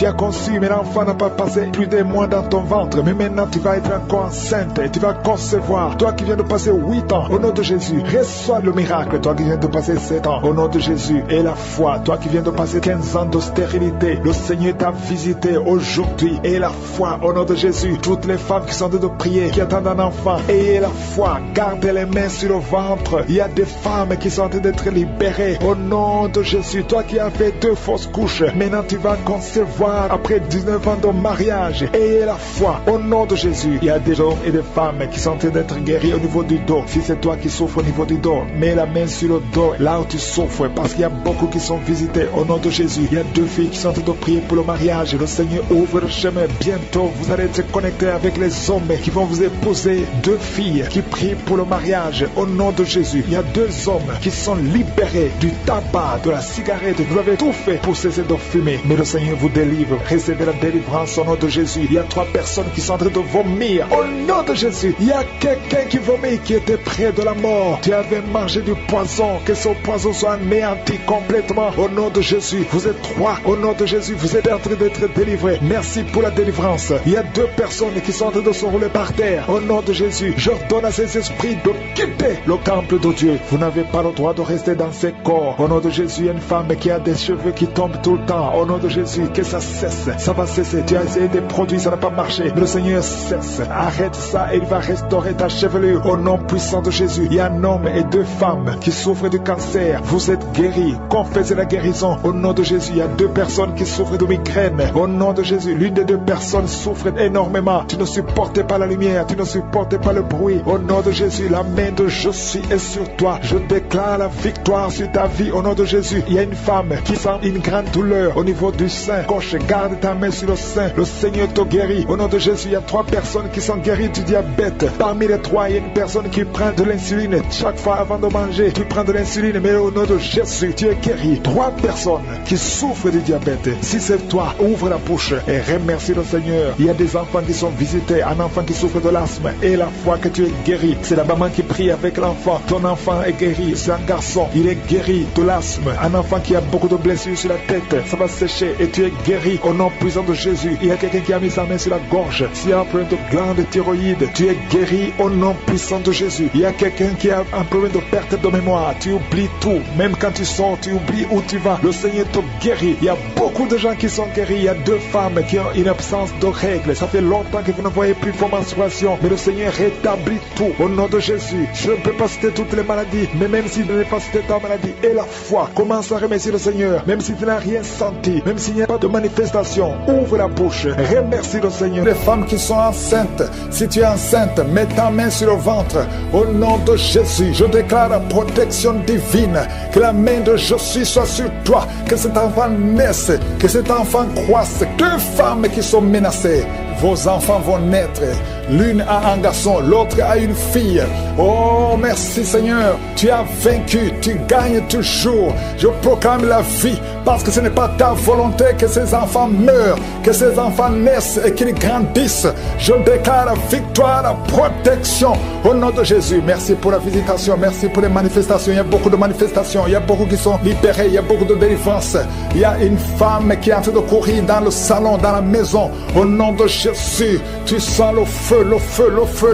Speaker 7: mais l'enfant n'a pas passé plus d'un mois dans ton ventre. Mais maintenant tu vas être encore enceinte et tu vas concevoir. Toi qui viens de passer 8 ans, au nom de Jésus, reçois le miracle. Toi qui viens de passer 7 ans, au nom de Jésus, et la foi. Toi qui viens de passer 15 ans de stérilité, le Seigneur t'a visité aujourd'hui. Et la foi, au nom de Jésus, toutes les femmes qui sont en train de prier, qui attendent un enfant, ayez la foi, gardez les mains sur le ventre. Il y a des femmes qui sont en train d'être libérées. Au nom de Jésus, toi qui as fait 2 fausses couches, maintenant tu vas concevoir après 19 ans de mariage. Ayez la foi, au nom de Jésus. Il y a des hommes et des femmes qui sont en train d'être guéris au niveau du dos. Si c'est toi qui souffres au niveau du dos, mets la main sur le dos, là où tu souffres, parce qu'il y a beaucoup qui sont visités. Au nom de Jésus, il y a 2 filles qui sont en train de prier pour le mariage. Le Seigneur ouvre le chemin. Bientôt, vous allez être connectés avec les hommes qui vont vous épouser. 2 filles qui prient pour le mariage. Au nom de Jésus, il y a 2 hommes qui sont libérés du tabac, de la cigarette. Vous avez tout fait pour cesser de fumer, mais le Seigneur vous délivre. Recevez la délivrance au nom de Jésus. Il y a 3 personnes qui sont en train de vomir. Au nom de Jésus, il y a quelqu'un qui vomit, qui était près de la mort. Tu avais mangé du poison. Que ce poison soit anéanti complètement. Au nom de Jésus, vous êtes 3. Au nom de Jésus, vous êtes en train d'être délivrés. Merci pour la délivrance. Il y a 2 personnes qui sont en train de sont roulés par terre. Au nom de Jésus, j'ordonne à ces esprits de quitter le temple de Dieu. Vous n'avez pas le droit de rester dans ces corps. Au nom de Jésus, il y a une femme qui a des cheveux qui tombent tout le temps. Au nom de Jésus, que ça cesse. Ça va cesser. Tu as essayé des produits, ça n'a pas marché. Mais le Seigneur cesse. Arrête ça et il va restaurer ta chevelure. Au nom puissant de Jésus, il y a un homme et 2 femmes qui souffrent du cancer. Vous êtes guéris. Confessez la guérison. Au nom de Jésus, il y a 2 personnes qui souffrent de migraine. Au nom de Jésus, l'une des 2 personnes souffre énormément. Tu ne supportes pas la lumière. Tu ne supportes pas le bruit. Au nom de Jésus, la main de je suis est sur toi. Je déclare la victoire sur ta vie. Au nom de Jésus, il y a une femme qui sent une grande douleur au niveau du sein gauche. Garde ta main sur le sein. Le Seigneur te guérit. Au nom de Jésus, il y a 3 personnes qui sont guéries du diabète. Parmi les 3, il y a une personne qui prend de l'insuline. Chaque fois avant de manger, tu prends de l'insuline. Mais au nom de Jésus, tu es guéri. 3 personnes qui souffrent du diabète. Si c'est toi, ouvre la bouche et remercie le Seigneur. Il y a des enfants qui sont visités. Un enfant qui souffre de l'asthme. Et la fois que tu es guéri, c'est la maman qui prie avec l'enfant. Ton enfant est guéri. C'est un garçon. Il est guéri de l'asthme. Un enfant qui a beaucoup de blessures sur la tête. Ça va sécher et tu es guéri au nom puissant de Jésus. Il y a quelqu'un qui a mis sa main sur la gorge. S'il y a un problème de glande thyroïde, tu es guéri au nom puissant de Jésus. Il y a quelqu'un qui a un problème de perte de mémoire. Tu oublies tout. Même quand tu sors, tu oublies où tu vas. Le Seigneur te guérit. Il y a beaucoup de gens qui sont guéris. Il y a 2 femmes qui ont une absence de règles. Ça fait longtemps que vous ne voyez plus vos menstruations. Mais le Seigneur rétablit tout au nom de Jésus. Je ne peux pas citer toutes les maladies. Mais même si je n'ai pas cité ta maladie et la foi, commence à remercier le Seigneur. Même si tu n'as rien senti, même s'il n'y a pas de manifestation, ouvre la bouche. Remercie le Seigneur. Les femmes qui sont enceintes, si tu es enceinte, mets ta main sur le ventre. Au nom de Jésus, je déclare la protection divine. Que la main de Jésus soit sur toi. Que cet enfant naisse. Que cet enfant croisse. 2 femmes qui sont menacées. Vos enfants vont naître. L'une a un garçon, l'autre a une fille. Oh, merci Seigneur. Tu as vaincu, tu gagnes toujours. Je proclame la vie parce que ce n'est pas ta volonté que ces enfants meurent, que ces enfants naissent et qu'ils grandissent. Je déclare la victoire, la protection au nom de Jésus. Merci pour la visitation, merci pour les manifestations. Il y a beaucoup de manifestations, il y a beaucoup qui sont libérés, il y a beaucoup de délivrance. Il y a une femme qui est en train de courir dans le salon, dans la maison. Au nom de Jésus, tu sens le feu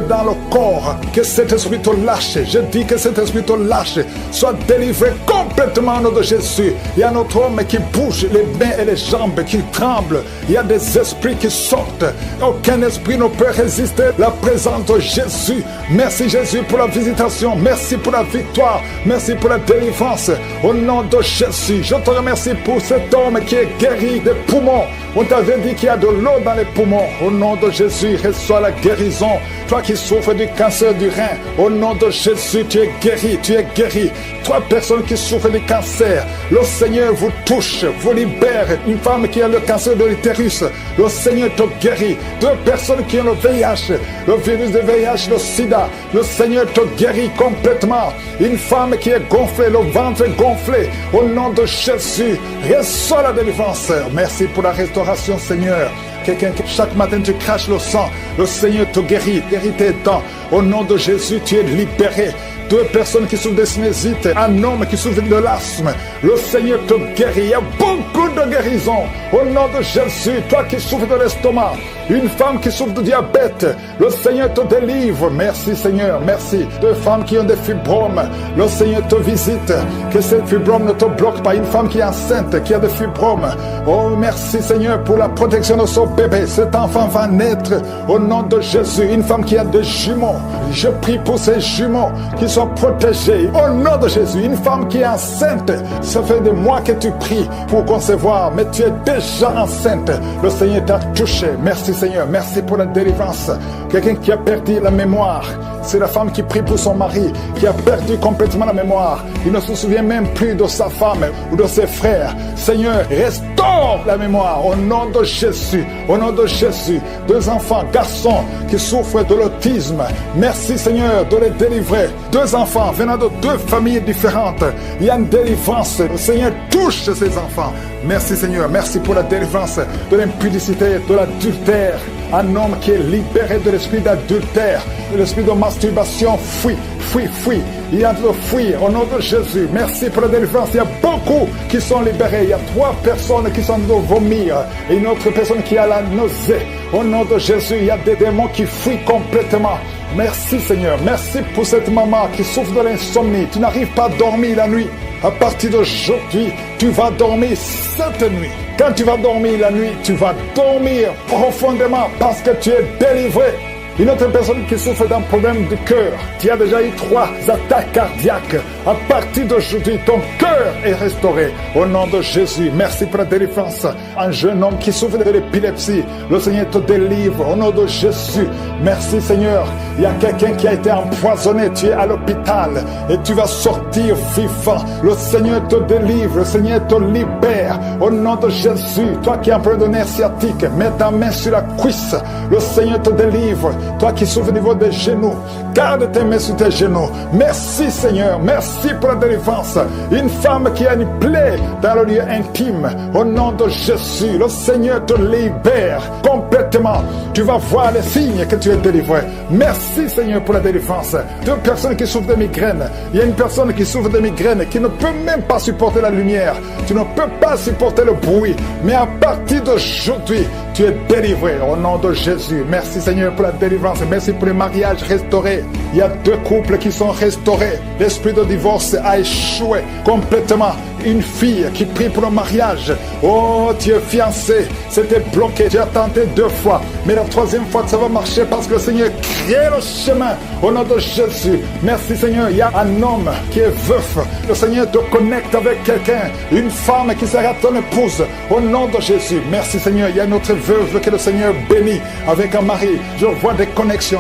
Speaker 7: dans le corps. Que cet esprit te lâche. Je dis que cet esprit te lâche. Sois délivré complètement au nom de Jésus. Il y a notre homme qui bouge les mains et les jambes, qui tremblent. Il y a des esprits qui sortent. Aucun esprit ne peut résister à la présence de Jésus. Merci Jésus pour la visitation. Merci pour la victoire. Merci pour la délivrance. Au nom de Jésus, je te remercie pour cet homme qui est guéri des poumons. On t'avait dit qu'il y a de l'eau dans les poumons. Au nom de Jésus, reçois la guérison. Toi qui souffres du cancer du rein, au nom de Jésus, tu es guéri, tu es guéri. 3 personnes qui souffrent du cancer, le Seigneur vous touche, vous libère. Une femme qui a le cancer de l'utérus, le Seigneur te guérit. 2 personnes qui ont le VIH, le virus de VIH, le sida, le Seigneur te guérit complètement. Une femme qui est gonflée, le ventre gonflé, au nom de Jésus, reçois la délivrance. Merci pour la restauration, Seigneur. Quelqu'un qui chaque matin tu craches le sang, le Seigneur te guérit, guérit tes dents. Au nom de Jésus, tu es libéré. 2 personnes qui souffrent de sinusite, un homme qui souffre de l'asthme, le Seigneur te guérit. Il y a beaucoup de guérisons. Au nom de Jésus, toi qui souffres de l'estomac, une femme qui souffre de diabète, le Seigneur te délivre. Merci Seigneur, merci. 2 femmes qui ont des fibromes, le Seigneur te visite. Que ces fibromes ne te bloquent pas. Une femme qui est enceinte, qui a des fibromes, oh merci Seigneur pour la protection de son bébé. Cet enfant va naître au nom de Jésus. Une femme qui a des jumeaux, je prie pour ces jumeaux qui sont protégés au nom de Jésus. Une femme qui est enceinte, ça fait des mois que tu pries pour concevoir, mais tu es déjà enceinte. Le Seigneur t'a touché. Merci Seigneur, merci pour la délivrance. Quelqu'un qui a perdu la mémoire, c'est la femme qui prie pour son mari, qui a perdu complètement la mémoire. Il ne se souvient même plus de sa femme ou de ses frères. Seigneur, restaure la mémoire au nom de Jésus. Au nom de Jésus, 2 enfants, garçons qui souffrent de l'autisme. Merci Seigneur de les délivrer. 2 enfants venant de 2 familles différentes. Il y a une délivrance. Le Seigneur touche ces enfants. Merci Seigneur, merci pour la délivrance de l'impudicité, de l'adultère. Un homme qui est libéré de l'esprit d'adultère, de l'esprit de masturbation, fuit. fuit. Il est en train de fuir au nom de Jésus. Merci pour la délivrance. Il y a beaucoup qui sont libérés. Il y a 3 personnes qui sont en train de vomir et une autre personne qui a la nausée. Au nom de Jésus, il y a des démons qui fuient complètement. Merci Seigneur. Merci pour cette maman qui souffre de l'insomnie. Tu n'arrives pas à dormir la nuit. À partir d'aujourd'hui, tu vas dormir cette nuit. Quand tu vas dormir la nuit, tu vas dormir profondément parce que tu es délivré. Une autre personne qui souffre d'un problème de cœur, qui a déjà eu 3 attaques cardiaques, à partir d'aujourd'hui, ton cœur est restauré. Au nom de Jésus, merci pour la délivrance. Un jeune homme qui souffre de l'épilepsie, le Seigneur te délivre. Au nom de Jésus, merci Seigneur. Il y a quelqu'un qui a été empoisonné, tu es à l'hôpital et tu vas sortir vivant. Le Seigneur te délivre, le Seigneur te libère. Au nom de Jésus, toi qui es en problème de nerf sciatique, mets ta main sur la cuisse. Le Seigneur te délivre. Toi qui souffres au niveau des genoux, garde tes mains sur tes genoux. Merci Seigneur, merci pour la délivrance. Une femme qui a une plaie dans le lieu intime, au nom de Jésus, le Seigneur te libère complètement. Tu vas voir les signes que tu es délivré. Merci Seigneur pour la délivrance. 2 personnes qui souffrent de migraines. Il y a une personne qui souffre de migraines qui ne peut même pas supporter la lumière. Tu ne peux pas supporter le bruit. Mais à partir d'aujourd'hui, tu es délivré au nom de Jésus. Merci Seigneur pour la délivrance. Merci pour les mariages restaurés. Il y a 2 couples qui sont restaurés. L'esprit de divorce a échoué complètement. Une fille qui prie pour le mariage. Oh, tu es fiancé. C'était bloqué. Tu as tenté 2 fois. Mais la 3e fois, ça va marcher parce que le Seigneur crée le chemin. Au nom de Jésus. Merci Seigneur. Il y a un homme qui est veuf. Le Seigneur te connecte avec quelqu'un. Une femme qui sera ton épouse. Au nom de Jésus. Merci Seigneur. Il y a une autre veuve que le Seigneur bénit avec un mari. Je vois des connexions.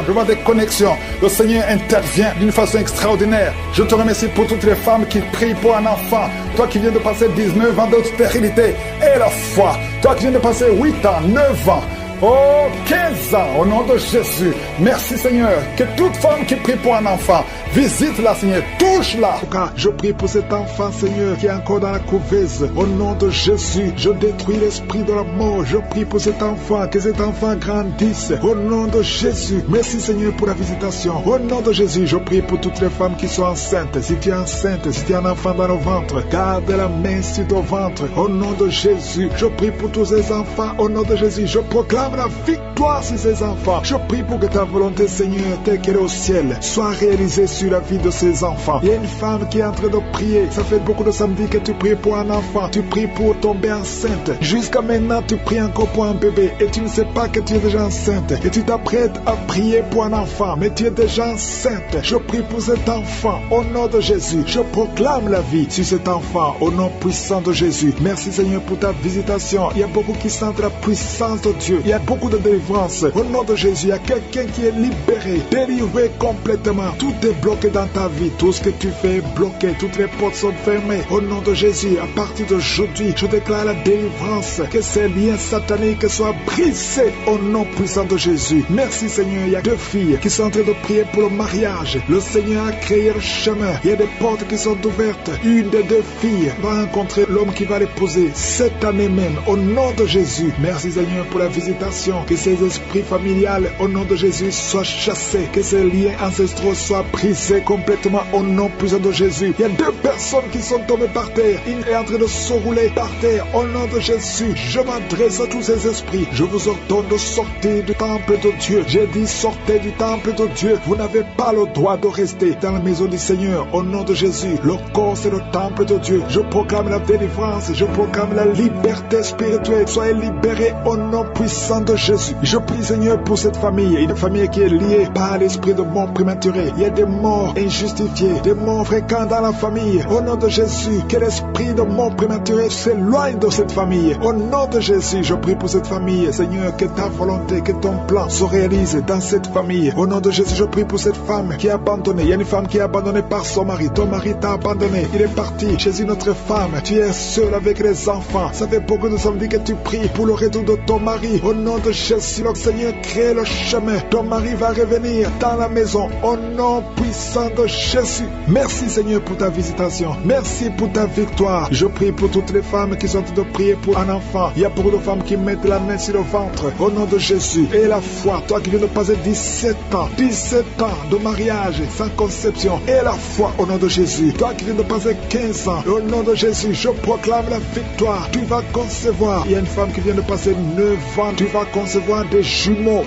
Speaker 7: Le Seigneur intervient d'une façon extraordinaire. Je te remercie pour toutes les femmes qui prient pour un enfant. Toi qui viens de passer 19 ans de stérilité et la foi. Toi qui viens de passer 8 ans, 9 ans. Oh, 15 ans, au nom de Jésus. Merci Seigneur, que toute femme qui prie pour un enfant, visite-la Seigneur, touche-la. Je prie pour cet enfant Seigneur qui est encore dans la couveuse. Au nom de Jésus, je détruis l'esprit de la mort. Je prie pour cet enfant, que cet enfant grandisse. Au nom de Jésus, merci Seigneur pour la visitation. Au nom de Jésus, je prie pour toutes les femmes qui sont enceintes. Si tu es enceinte, si tu as un enfant dans le ventre, garde la main sur ton ventre. Au nom de Jésus, je prie pour tous ces enfants. Au nom de Jésus, je proclame la victoire sur ces enfants. Je prie pour que ta volonté Seigneur, telle qu'elle est au ciel, soit réalisée sur la vie de ces enfants. Il y a une femme qui est en train de prier. Ça fait beaucoup de samedis que tu pries pour un enfant. Tu pries pour tomber enceinte. Jusqu'à maintenant, tu pries encore pour un bébé et tu ne sais pas que tu es déjà enceinte. Et tu t'apprêtes à prier pour un enfant, mais tu es déjà enceinte. Je prie pour cet enfant. Au nom de Jésus, je proclame la vie sur cet enfant. Au nom puissant de Jésus. Merci Seigneur pour ta visitation. Il y a beaucoup qui sentent la puissance de Dieu. Il y a beaucoup de délivrance. Au nom de Jésus, il y a quelqu'un qui est libéré, délivré complètement. Tout est bloqué dans ta vie. Tout ce que tu fais est bloqué. Toutes les portes sont fermées. Au nom de Jésus, à partir d'aujourd'hui, je déclare la délivrance. Que ces liens sataniques soient brisés au nom puissant de Jésus. Merci Seigneur. Il y a 2 filles qui sont en train de prier pour le mariage. Le Seigneur a créé le chemin. Il y a des portes qui sont ouvertes. Une des 2 filles va rencontrer l'homme qui va l'épouser cette année même. Au nom de Jésus. Merci Seigneur pour la visitation. Que ces esprits familiales au nom de Jésus soient chassés. Que ces liens ancestraux soient brisés complètement au nom puissant de Jésus. Il y a 2 personnes qui sont tombées par terre. Une est en train de se rouler par terre. Au nom de Jésus, je m'adresse à tous ces esprits. Je vous ordonne de sortir du temple de Dieu. J'ai dit sortez du temple de Dieu. Vous n'avez pas le droit de rester dans la maison du Seigneur. Au nom de Jésus, le corps c'est le temple de Dieu. Je proclame la délivrance. Je proclame la liberté spirituelle. Soyez libérés au nom puissant de Jésus. Je prie Seigneur pour cette famille, une famille qui est liée par l'esprit de mort prématuré. Il y a des morts injustifiées, des morts fréquents dans la famille. Au nom de Jésus, que l'esprit de mort prématuré s'éloigne de cette famille. Au nom de Jésus, je prie pour cette famille. Seigneur, que ta volonté, que ton plan se réalise dans cette famille. Au nom de Jésus, je prie pour cette femme qui est abandonnée. Il y a une femme qui est abandonnée par son mari. Ton mari t'a abandonné. Il est parti chez une autre femme. Tu es seul avec les enfants. Ça fait beaucoup de samedis que tu pries pour le retour de ton mari. Au nom de Jésus, sur le Seigneur, crée le chemin. Ton mari va revenir dans la maison au nom puissant de Jésus. Merci Seigneur pour ta visitation. Merci pour ta victoire. Je prie pour toutes les femmes qui sont en train de prier pour un enfant. Il y a beaucoup de femmes qui mettent la main sur le ventre au nom de Jésus. Et la foi, toi qui viens de passer 17 ans de mariage sans conception. Et la foi au nom de Jésus. Toi qui viens de passer 15 ans, au nom de Jésus, je proclame la victoire. Tu vas concevoir. Il y a une femme qui vient de passer 9 ans. Tu vas concevoir des jumeaux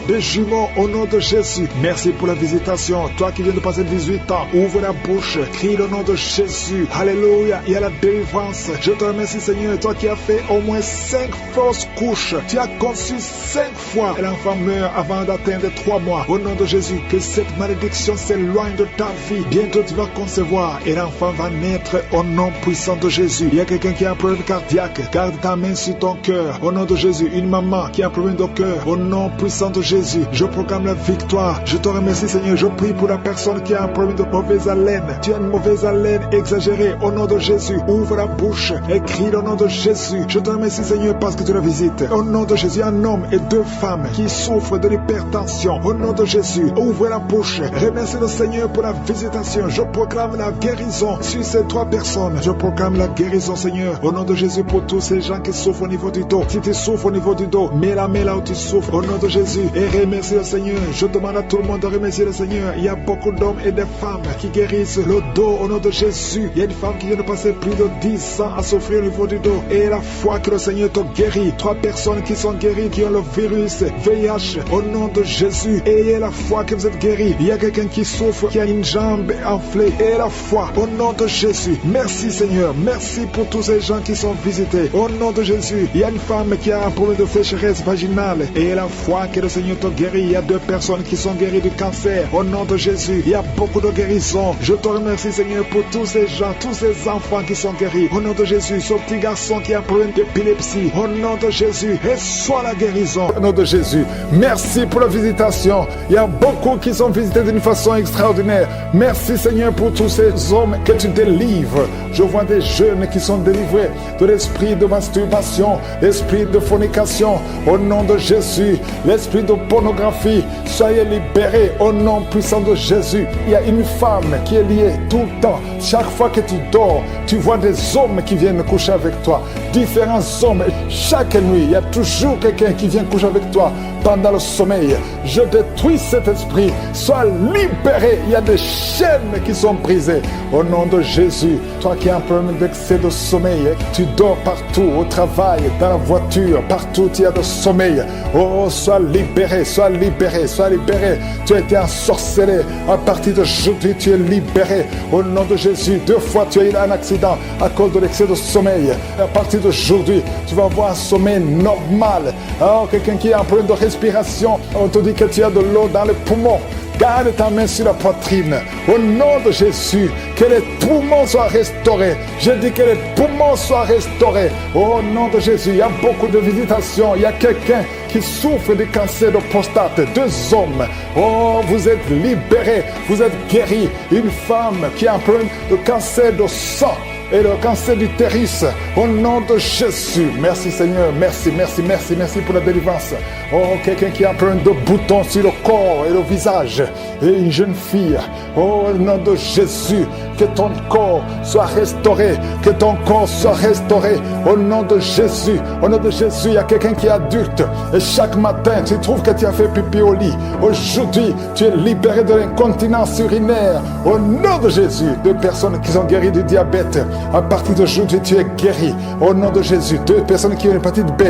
Speaker 7: au nom de Jésus. Merci pour la visitation. Toi qui viens de passer 18 ans, ouvre la bouche, crie le nom de Jésus. Alléluia, il y a la délivrance. Je te remercie Seigneur, toi qui as fait au moins 5 fausses couches. Tu as conçu 5 fois et l'enfant meurt avant d'atteindre 3 mois. Au nom de Jésus, que cette malédiction s'éloigne de ta vie. Bientôt tu vas concevoir et l'enfant va naître au nom puissant de Jésus. Il y a quelqu'un qui a un problème cardiaque. Garde ta main sur ton cœur. Au nom de Jésus, une maman qui a un problème de cœur. Au nom puissant de Jésus, je proclame la victoire. Je te remercie Seigneur, je prie pour la personne qui a un problème de mauvaise haleine. Tu as une mauvaise haleine exagérée. Au nom de Jésus, ouvre la bouche et crie le nom de Jésus. Je te remercie Seigneur parce que tu la visites. Au nom de Jésus, un homme et 2 femmes qui souffrent de l'hypertension. Au nom de Jésus, ouvre la bouche. Remercie le Seigneur pour la visitation. Je proclame la guérison sur ces 3 personnes. Je proclame la guérison Seigneur. Au nom de Jésus pour tous ces gens qui souffrent au niveau du dos. Si tu souffres au niveau du dos, mets la main là où tu souffres. Au nom de Jésus. Et remercie le Seigneur. Je demande à tout le monde de remercier le Seigneur. Il y a beaucoup d'hommes et de femmes qui guérissent le dos au nom de Jésus. Il y a une femme qui vient de passer plus de 10 ans à souffrir au niveau du dos. Et la foi que le Seigneur te guérit. 3 personnes qui sont guéries, qui ont le virus VIH au nom de Jésus. Ayez la foi que vous êtes guéris. Il y a quelqu'un qui souffre, qui a une jambe enflée. Et la foi au nom de Jésus. Merci Seigneur. Merci pour tous ces gens qui sont visités. Au nom de Jésus. Il y a une femme qui a un problème de sécheresse vaginale. Et la foi que le Seigneur te guérit. Il y a 2 personnes qui sont guéries du cancer. Au nom de Jésus. Il y a beaucoup de guérisons. Je te remercie Seigneur pour tous ces gens, tous ces enfants qui sont guéris. Au nom de Jésus. Ce petit garçon qui a un problème d'épilepsie. Au nom de Jésus. Reçois la guérison. Au nom de Jésus. Merci pour la visitation. Il y a beaucoup qui sont visités d'une façon extraordinaire. Merci Seigneur pour tous ces hommes que tu délivres. Je vois des jeunes qui sont délivrés de l'esprit de masturbation, l'esprit de fornication. Au nom de Jésus. L'esprit de pornographie. Soyez libérés au nom puissant de Jésus. Il y a une femme qui est liée tout le temps. Chaque fois que tu dors, tu vois des hommes qui viennent coucher avec toi. Différents hommes. Chaque nuit, il y a toujours quelqu'un qui vient coucher avec toi pendant le sommeil. Je détruis cet esprit. Sois libéré. Il y a des chaînes qui sont brisées. Au nom de Jésus. Toi qui as un problème d'excès de sommeil, tu dors partout, au travail, dans la voiture, partout il y a de sommeil. Oh, sois libéré, sois libéré, sois libéré. Tu as été ensorcelé. À partir d'aujourd'hui, tu es libéré. Au nom de Jésus. 2 fois, tu as eu un accident à cause de l'excès de sommeil. À partir d'aujourd'hui, tu vas avoir un sommeil normal. Oh, quelqu'un qui a un problème de respiration, on te dit que tu as de l'eau dans les poumons. Garde ta main sur la poitrine. Au nom de Jésus, que les poumons soient restaurés. Je dis que les poumons soient restaurés. Au nom de Jésus, il y a beaucoup de visitations. Il y a quelqu'un qui souffre du cancer de prostate. 2 hommes. Oh, vous êtes libérés. Vous êtes guéris. Une femme qui a un problème de cancer de sang. Et le cancer d'utérus, au nom de Jésus. Merci Seigneur, merci pour la délivrance. Oh, quelqu'un qui a un problème de boutons sur le corps et le visage. Et une jeune fille, oh, au nom de Jésus, que ton corps soit restauré, que ton corps soit restauré, au nom de Jésus. Au nom de Jésus, il y a quelqu'un qui est adulte. Et chaque matin, tu trouves que tu as fait pipi au lit. Aujourd'hui, tu es libéré de l'incontinence urinaire. Au nom de Jésus, 2 personnes qui sont guéries du diabète. À partir d'aujourd'hui, tu es guéri. Au nom de Jésus. 2 personnes qui ont l'hépatite B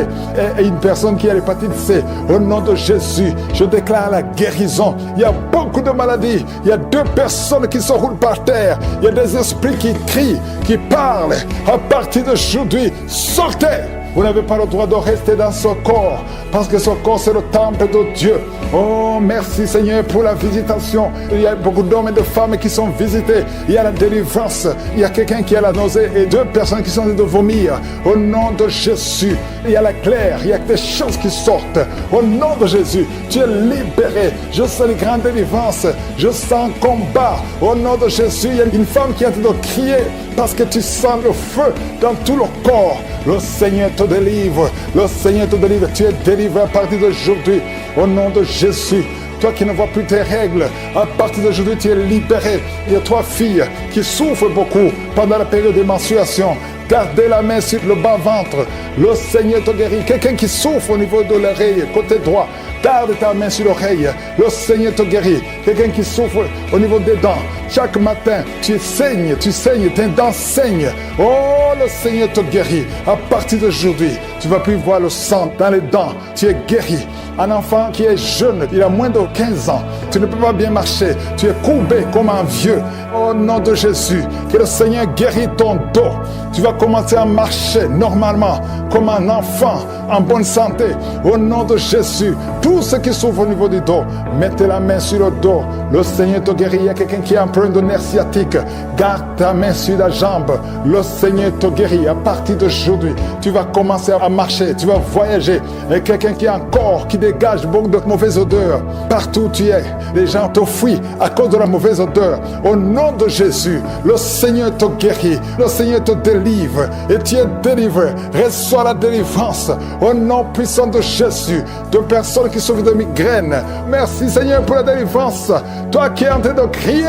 Speaker 7: et une personne qui a l'hépatite C. Au nom de Jésus, je déclare la guérison. Il y a beaucoup de maladies. Il y a 2 personnes qui se roulent par terre. Il y a des esprits qui crient, qui parlent. À partir d'aujourd'hui, sortez. Vous n'avez pas le droit de rester dans ce corps, parce que ce corps, c'est le temple de Dieu. Oh, merci Seigneur pour la visitation. Il y a beaucoup d'hommes et de femmes qui sont visités. Il y a la délivrance. Il y a quelqu'un qui a la nausée et 2 personnes qui sont en train de vomir. Au nom de Jésus, il y a la claire. Il y a des choses qui sortent. Au nom de Jésus, tu es libéré. Je sens les grandes délivrances. Je sens combat. Au nom de Jésus, il y a une femme qui est en train de crier parce que tu sens le feu dans tout le corps. Le Seigneur te te délivre. Le Seigneur te délivre. Tu es délivré à partir d'aujourd'hui. Au nom de Jésus. Toi qui ne vois plus tes règles, à partir d'aujourd'hui, tu es libéré. Il y a 3 filles qui souffrent beaucoup pendant la période de menstruation. Gardez la main sur le bas-ventre. Le Seigneur te guérit. Quelqu'un qui souffre au niveau de l'oreille, côté droit, garde ta main sur l'oreille. Le Seigneur te guérit. Quelqu'un qui souffre au niveau des dents. Chaque matin, tu saignes, tes dents saignent. Oh, le Seigneur te guérit. À partir d'aujourd'hui, tu ne vas plus voir le sang dans les dents. Tu es guéri. Un enfant qui est jeune, il a moins de 15 ans. Tu ne peux pas bien marcher. Tu es courbé comme un vieux. Au nom de Jésus, que le Seigneur guérit ton dos. Tu vas commencer à marcher normalement, comme un enfant, en bonne santé. Au nom de Jésus, tous ceux qui souffrent au niveau du dos, mettez la main sur le dos. Le Seigneur te guérit. Il y a quelqu'un qui a un problème de nerf sciatique. Garde ta main sur la jambe. Le Seigneur te guérit. À partir d'aujourd'hui, tu vas commencer à marcher. Tu vas voyager. Et quelqu'un qui a un corps qui dégage beaucoup de mauvaises odeurs. Partout où tu es, les gens te fuient à cause de la mauvaise odeur. Au nom de Jésus, le Seigneur te guérit. Le Seigneur te délivre. Et tu es délivré. Reçois la délivrance. Au nom puissant de Jésus. De personnes qui souffrent de migraine. Merci Seigneur pour la délivrance. Toi qui es en train de crier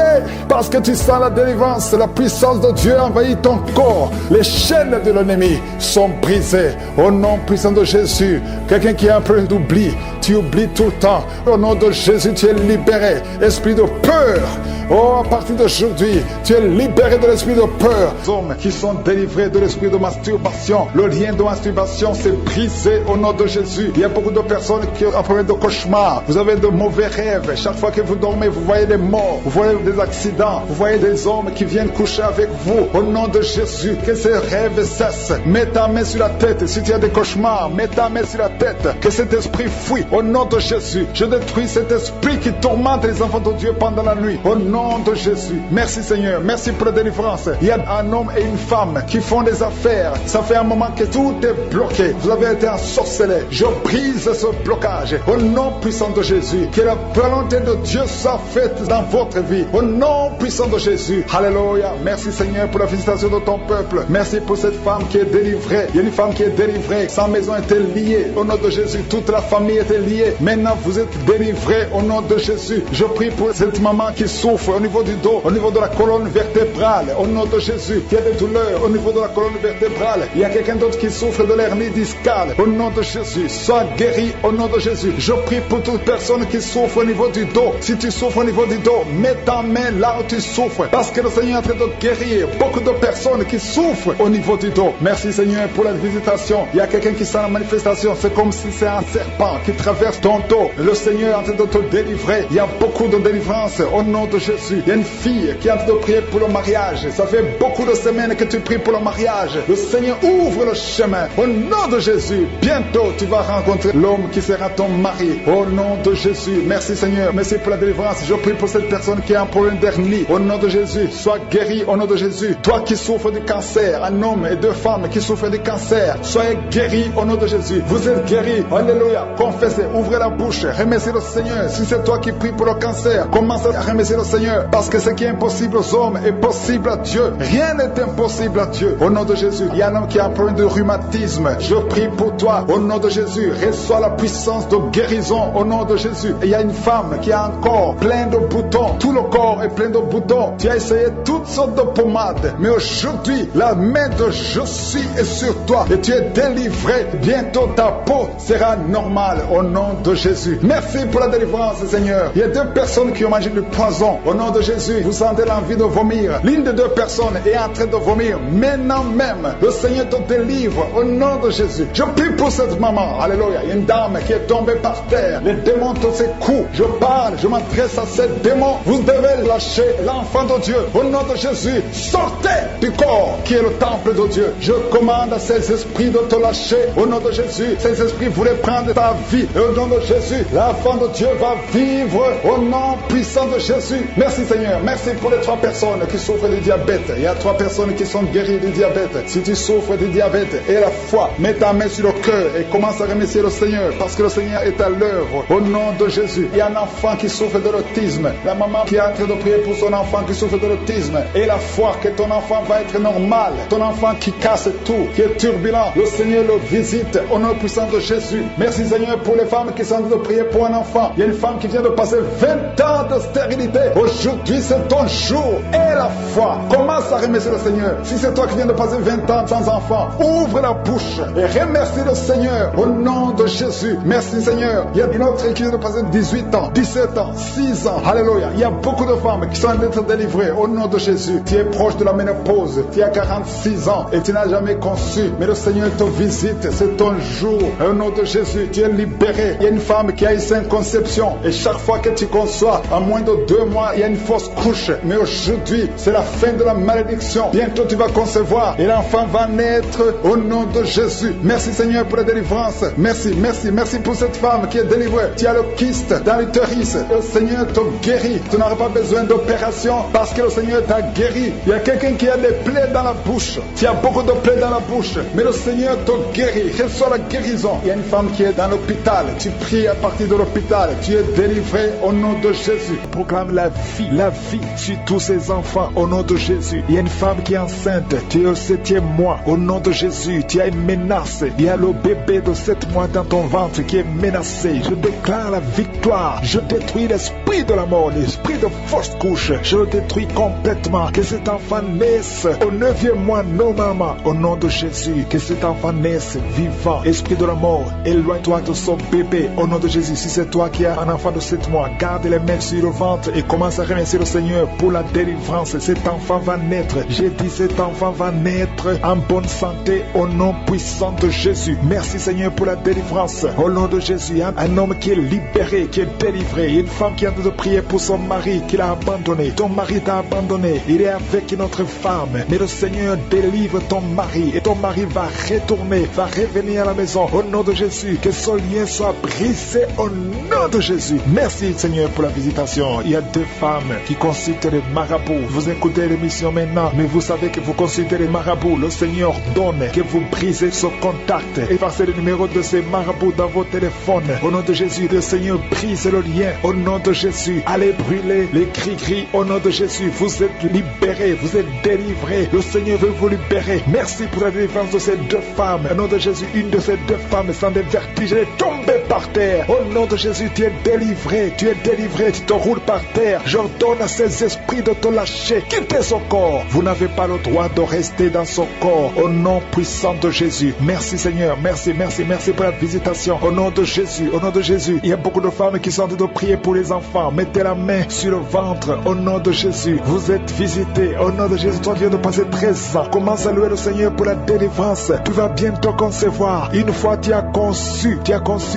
Speaker 7: parce que tu sens la délivrance, la puissance de Dieu envahit ton corps. Les chaînes de l'ennemi sont brisées. Au nom puissant de Jésus. Quelqu'un qui a un peu d'oubli, tu oublies tout le temps. Au nom de Jésus, tu es libéré. Esprit de peur. Oh, à partir d'aujourd'hui, tu es libéré de l'esprit de peur. Les hommes qui sont délivrés de l'esprit de masturbation, le lien de masturbation s'est brisé au nom de Jésus. Il y a beaucoup de personnes qui ont un problème de cauchemar. Vous avez de mauvais rêves. Chaque fois que vous dormez, vous voyez des morts, vous voyez des accidents, vous voyez des hommes qui viennent coucher avec vous. Au nom de Jésus, que ces rêves cessent. Mets ta main sur la tête. Si tu as des cauchemars, mets ta main sur la tête. Que cet esprit fuit. Au nom de Jésus, je détruis cet esprit qui tourmente les enfants de Dieu pendant la nuit. Au nom de Jésus. Merci Seigneur. Merci pour la délivrance. Il y a un homme et une femme qui font des affaires. Ça fait un moment que tout est bloqué. Vous avez été ensorcelé. Je brise ce blocage. Au nom puissant de Jésus. Que la volonté de Dieu soit faite dans votre vie. Au nom puissant de Jésus. Alléluia. Merci Seigneur pour la visitation de ton peuple. Merci pour cette femme qui est délivrée. Il y a une femme qui est délivrée. Sa maison était liée. Au nom de Jésus. Toute la famille était liée. Maintenant vous êtes délivrés. Au nom de Jésus. Je prie pour cette maman qui souffre au niveau du dos, au niveau de la colonne vertébrale. Au nom de Jésus. Il y a des douleurs au niveau de la colonne vertébrale. Il y a quelqu'un d'autre qui souffre de l'hernie discale. Au nom de Jésus. Sois guéri au nom de Jésus. Je prie pour toute personne qui souffre au niveau du dos. Si tu souffres au niveau du dos, mets ta main là où tu souffres. Parce que le Seigneur est en train de guérir beaucoup de personnes qui souffrent au niveau du dos. Merci Seigneur pour la visitation. Il y a quelqu'un qui sent la manifestation. C'est comme si c'est un serpent qui traverse ton dos. Le Seigneur est en train de te délivrer. Il y a beaucoup de délivrance au nom de Jésus. Il y a une fille qui est en train de prier pour le mariage. Ça fait beaucoup de semaines que tu pries pour le mariage. Le Seigneur ouvre le chemin. Au nom de Jésus, bientôt tu vas rencontrer l'homme qui sera ton mari. Au nom de Jésus. Merci Seigneur. Merci pour la délivrance. Je prie pour cette personne qui a un problème d'hernie. Au nom de Jésus, sois guéri au nom de Jésus. Toi qui souffres du cancer, un homme et 2 femmes qui souffrent du cancer, soyez guéris au nom de Jésus. Vous êtes guéris. Alléluia. Confessez, ouvrez la bouche, remerciez le Seigneur. Si c'est toi qui pries pour le cancer, commence à remercier le Seigneur. Parce que ce qui est impossible aux hommes est possible à Dieu. Rien n'est impossible à Dieu. Au nom de Jésus. Il y a un homme qui a un problème de rhumatisme. Je prie pour toi. Au nom de Jésus. Reçois la puissance de guérison. Au nom de Jésus. Et il y a une femme qui a un corps plein de boutons. Tout le corps est plein de boutons. Tu as essayé toutes sortes de pommades. Mais aujourd'hui, la main de Jésus est sur toi. Et tu es délivré. Bientôt ta peau sera normale. Au nom de Jésus. Merci pour la délivrance, Seigneur. Il y a 2 personnes qui ont mangé du poison. Au nom de Jésus, vous sentez l'envie de vomir. L'une des 2 personnes est en train de vomir. Maintenant même, le Seigneur te délivre. Au nom de Jésus. Je prie pour cette maman. Alléluia. Il y a une dame qui est tombée par terre. Les démons te secouent. Je parle, je m'adresse à ces démons. Vous devez lâcher l'enfant de Dieu. Au nom de Jésus, sortez du corps qui est le temple de Dieu. Je commande à ces esprits de te lâcher. Au nom de Jésus, ces esprits voulaient prendre ta vie. vie. Et au nom de Jésus, l'enfant de Dieu va vivre au nom puissant de Jésus. Merci Seigneur. Merci pour les 3 personnes qui souffrent du diabète. Il y a 3 personnes qui sont guéries du diabète. Si tu souffres du diabète et la foi, mets ta main sur le cœur et commence à remercier le Seigneur parce que le Seigneur est à l'œuvre. Au nom de Jésus, il y a un enfant qui souffre de l'autisme. La maman qui est en train de prier pour son enfant qui souffre de l'autisme. Et la foi que ton enfant va être normal. Ton enfant qui casse tout, qui est turbulent. Le Seigneur le visite au nom puissant de Jésus. Merci Seigneur pour les femmes qui sont en train de prier pour un enfant. Il y a une femme qui vient de passer 20 ans de stérilité. Aujourd'hui, c'est ton jour. Et la foi. Commence à remercier le Seigneur. Si c'est toi qui viens de passer 20 ans sans enfant, ouvre la bouche et remercie le Seigneur au nom de Jésus. Merci Seigneur. Il y a une autre qui vient de passer 18 ans, 17 ans, 6 ans. Alléluia. Il y a beaucoup de femmes qui sont en train d'être délivrées au nom de Jésus. Tu es proche de la ménopause. Tu as 46 ans et tu n'as jamais conçu. Mais le Seigneur te visite. C'est ton jour. Au nom de Jésus, tu es libéré. Il y a une femme qui a eu 5 conceptions. Et chaque fois que tu conçois, en moins de 2 mois, il y a une fausse couche. Mais aujourd'hui, c'est la fin de la malédiction. Bientôt, tu vas concevoir. Et l'enfant va naître au nom de Jésus. Merci Seigneur pour la délivrance. Merci, merci, merci pour cette femme qui est délivrée. Tu as le kyste dans l'utérus. Le Seigneur te guérit. Tu n'auras pas besoin d'opération parce que le Seigneur t'a guéri. Il y a quelqu'un qui a des plaies dans la bouche. Tu as beaucoup de plaies dans la bouche. Mais le Seigneur te guérit. Reçois la guérison. Il y a une femme qui est dans l'hôpital. Tu pries à partir de l'hôpital. Tu es délivré au nom de Jésus. Proclame la vie sur tous ces enfants au nom de Jésus. Il y a une femme qui est enceinte. Tu es au 7e mois. Au nom de Jésus, tu as une menace. Il y a le bébé de 7 mois dans ton ventre qui est menacé. Je déclare la victoire. Je détruis l'esprit de la mort, l'esprit de fausse couche. Je le détruis complètement. Que cet enfant naisse au 9e mois normalement. Au nom de Jésus, que cet enfant naisse vivant. Esprit de la mort, éloigne-toi de son bébé. Au nom de Jésus, si c'est toi qui as un enfant de 7 mois, garde les mains sur le ventre et commence à remercier le Seigneur pour la délivrance. Cet enfant va naître. J'ai dit cet enfant va naître en bonne santé au nom puissant de Jésus. Merci Seigneur pour la délivrance. Au nom de Jésus, un homme qui est libéré, qui est délivré. Une femme qui est en train de prier pour son mari qui l'a abandonné. Ton mari t'a abandonné. Il est avec une autre femme. Mais le Seigneur délivre ton mari et ton mari va retourner, va revenir à la maison. Au nom de Jésus, que son lien soit brisé au nom de Jésus. Merci Seigneur pour la visitation. Il y a 2 femmes qui consultent les marabouts. Vous écoutez l'émission maintenant, mais vous savez que vous consultez les marabouts. Le Seigneur donne que vous brisez ce contact. Effacez le numéro de ces marabouts dans vos téléphones. Au nom de Jésus, le Seigneur brise le lien. Au nom de Jésus, allez brûler les gris-gris. Au nom de Jésus, vous êtes libérés, vous êtes délivrés. Le Seigneur veut vous libérer. Merci pour la délivrance de ces 2 femmes. Au nom de Jésus, une de ces 2 femmes sans des vertiges est tombée par terre. Au nom de Jésus, tu es délivré, tu te roules par terre. J'ordonne à ces esprits de te lâcher. Quittez son corps. Vous n'avez pas le droit de rester dans son corps. Au nom puissant de Jésus. Merci Seigneur, merci pour la visitation. Au nom de Jésus, au nom de Jésus. Il y a beaucoup de femmes qui sont en train de prier pour les enfants. Mettez la main sur le ventre. Au nom de Jésus, vous êtes visités. Au nom de Jésus, toi qui viens de passer 13 ans. Commence à louer le Seigneur pour la délivrance. Tu vas bientôt concevoir. Une fois tu as conçu,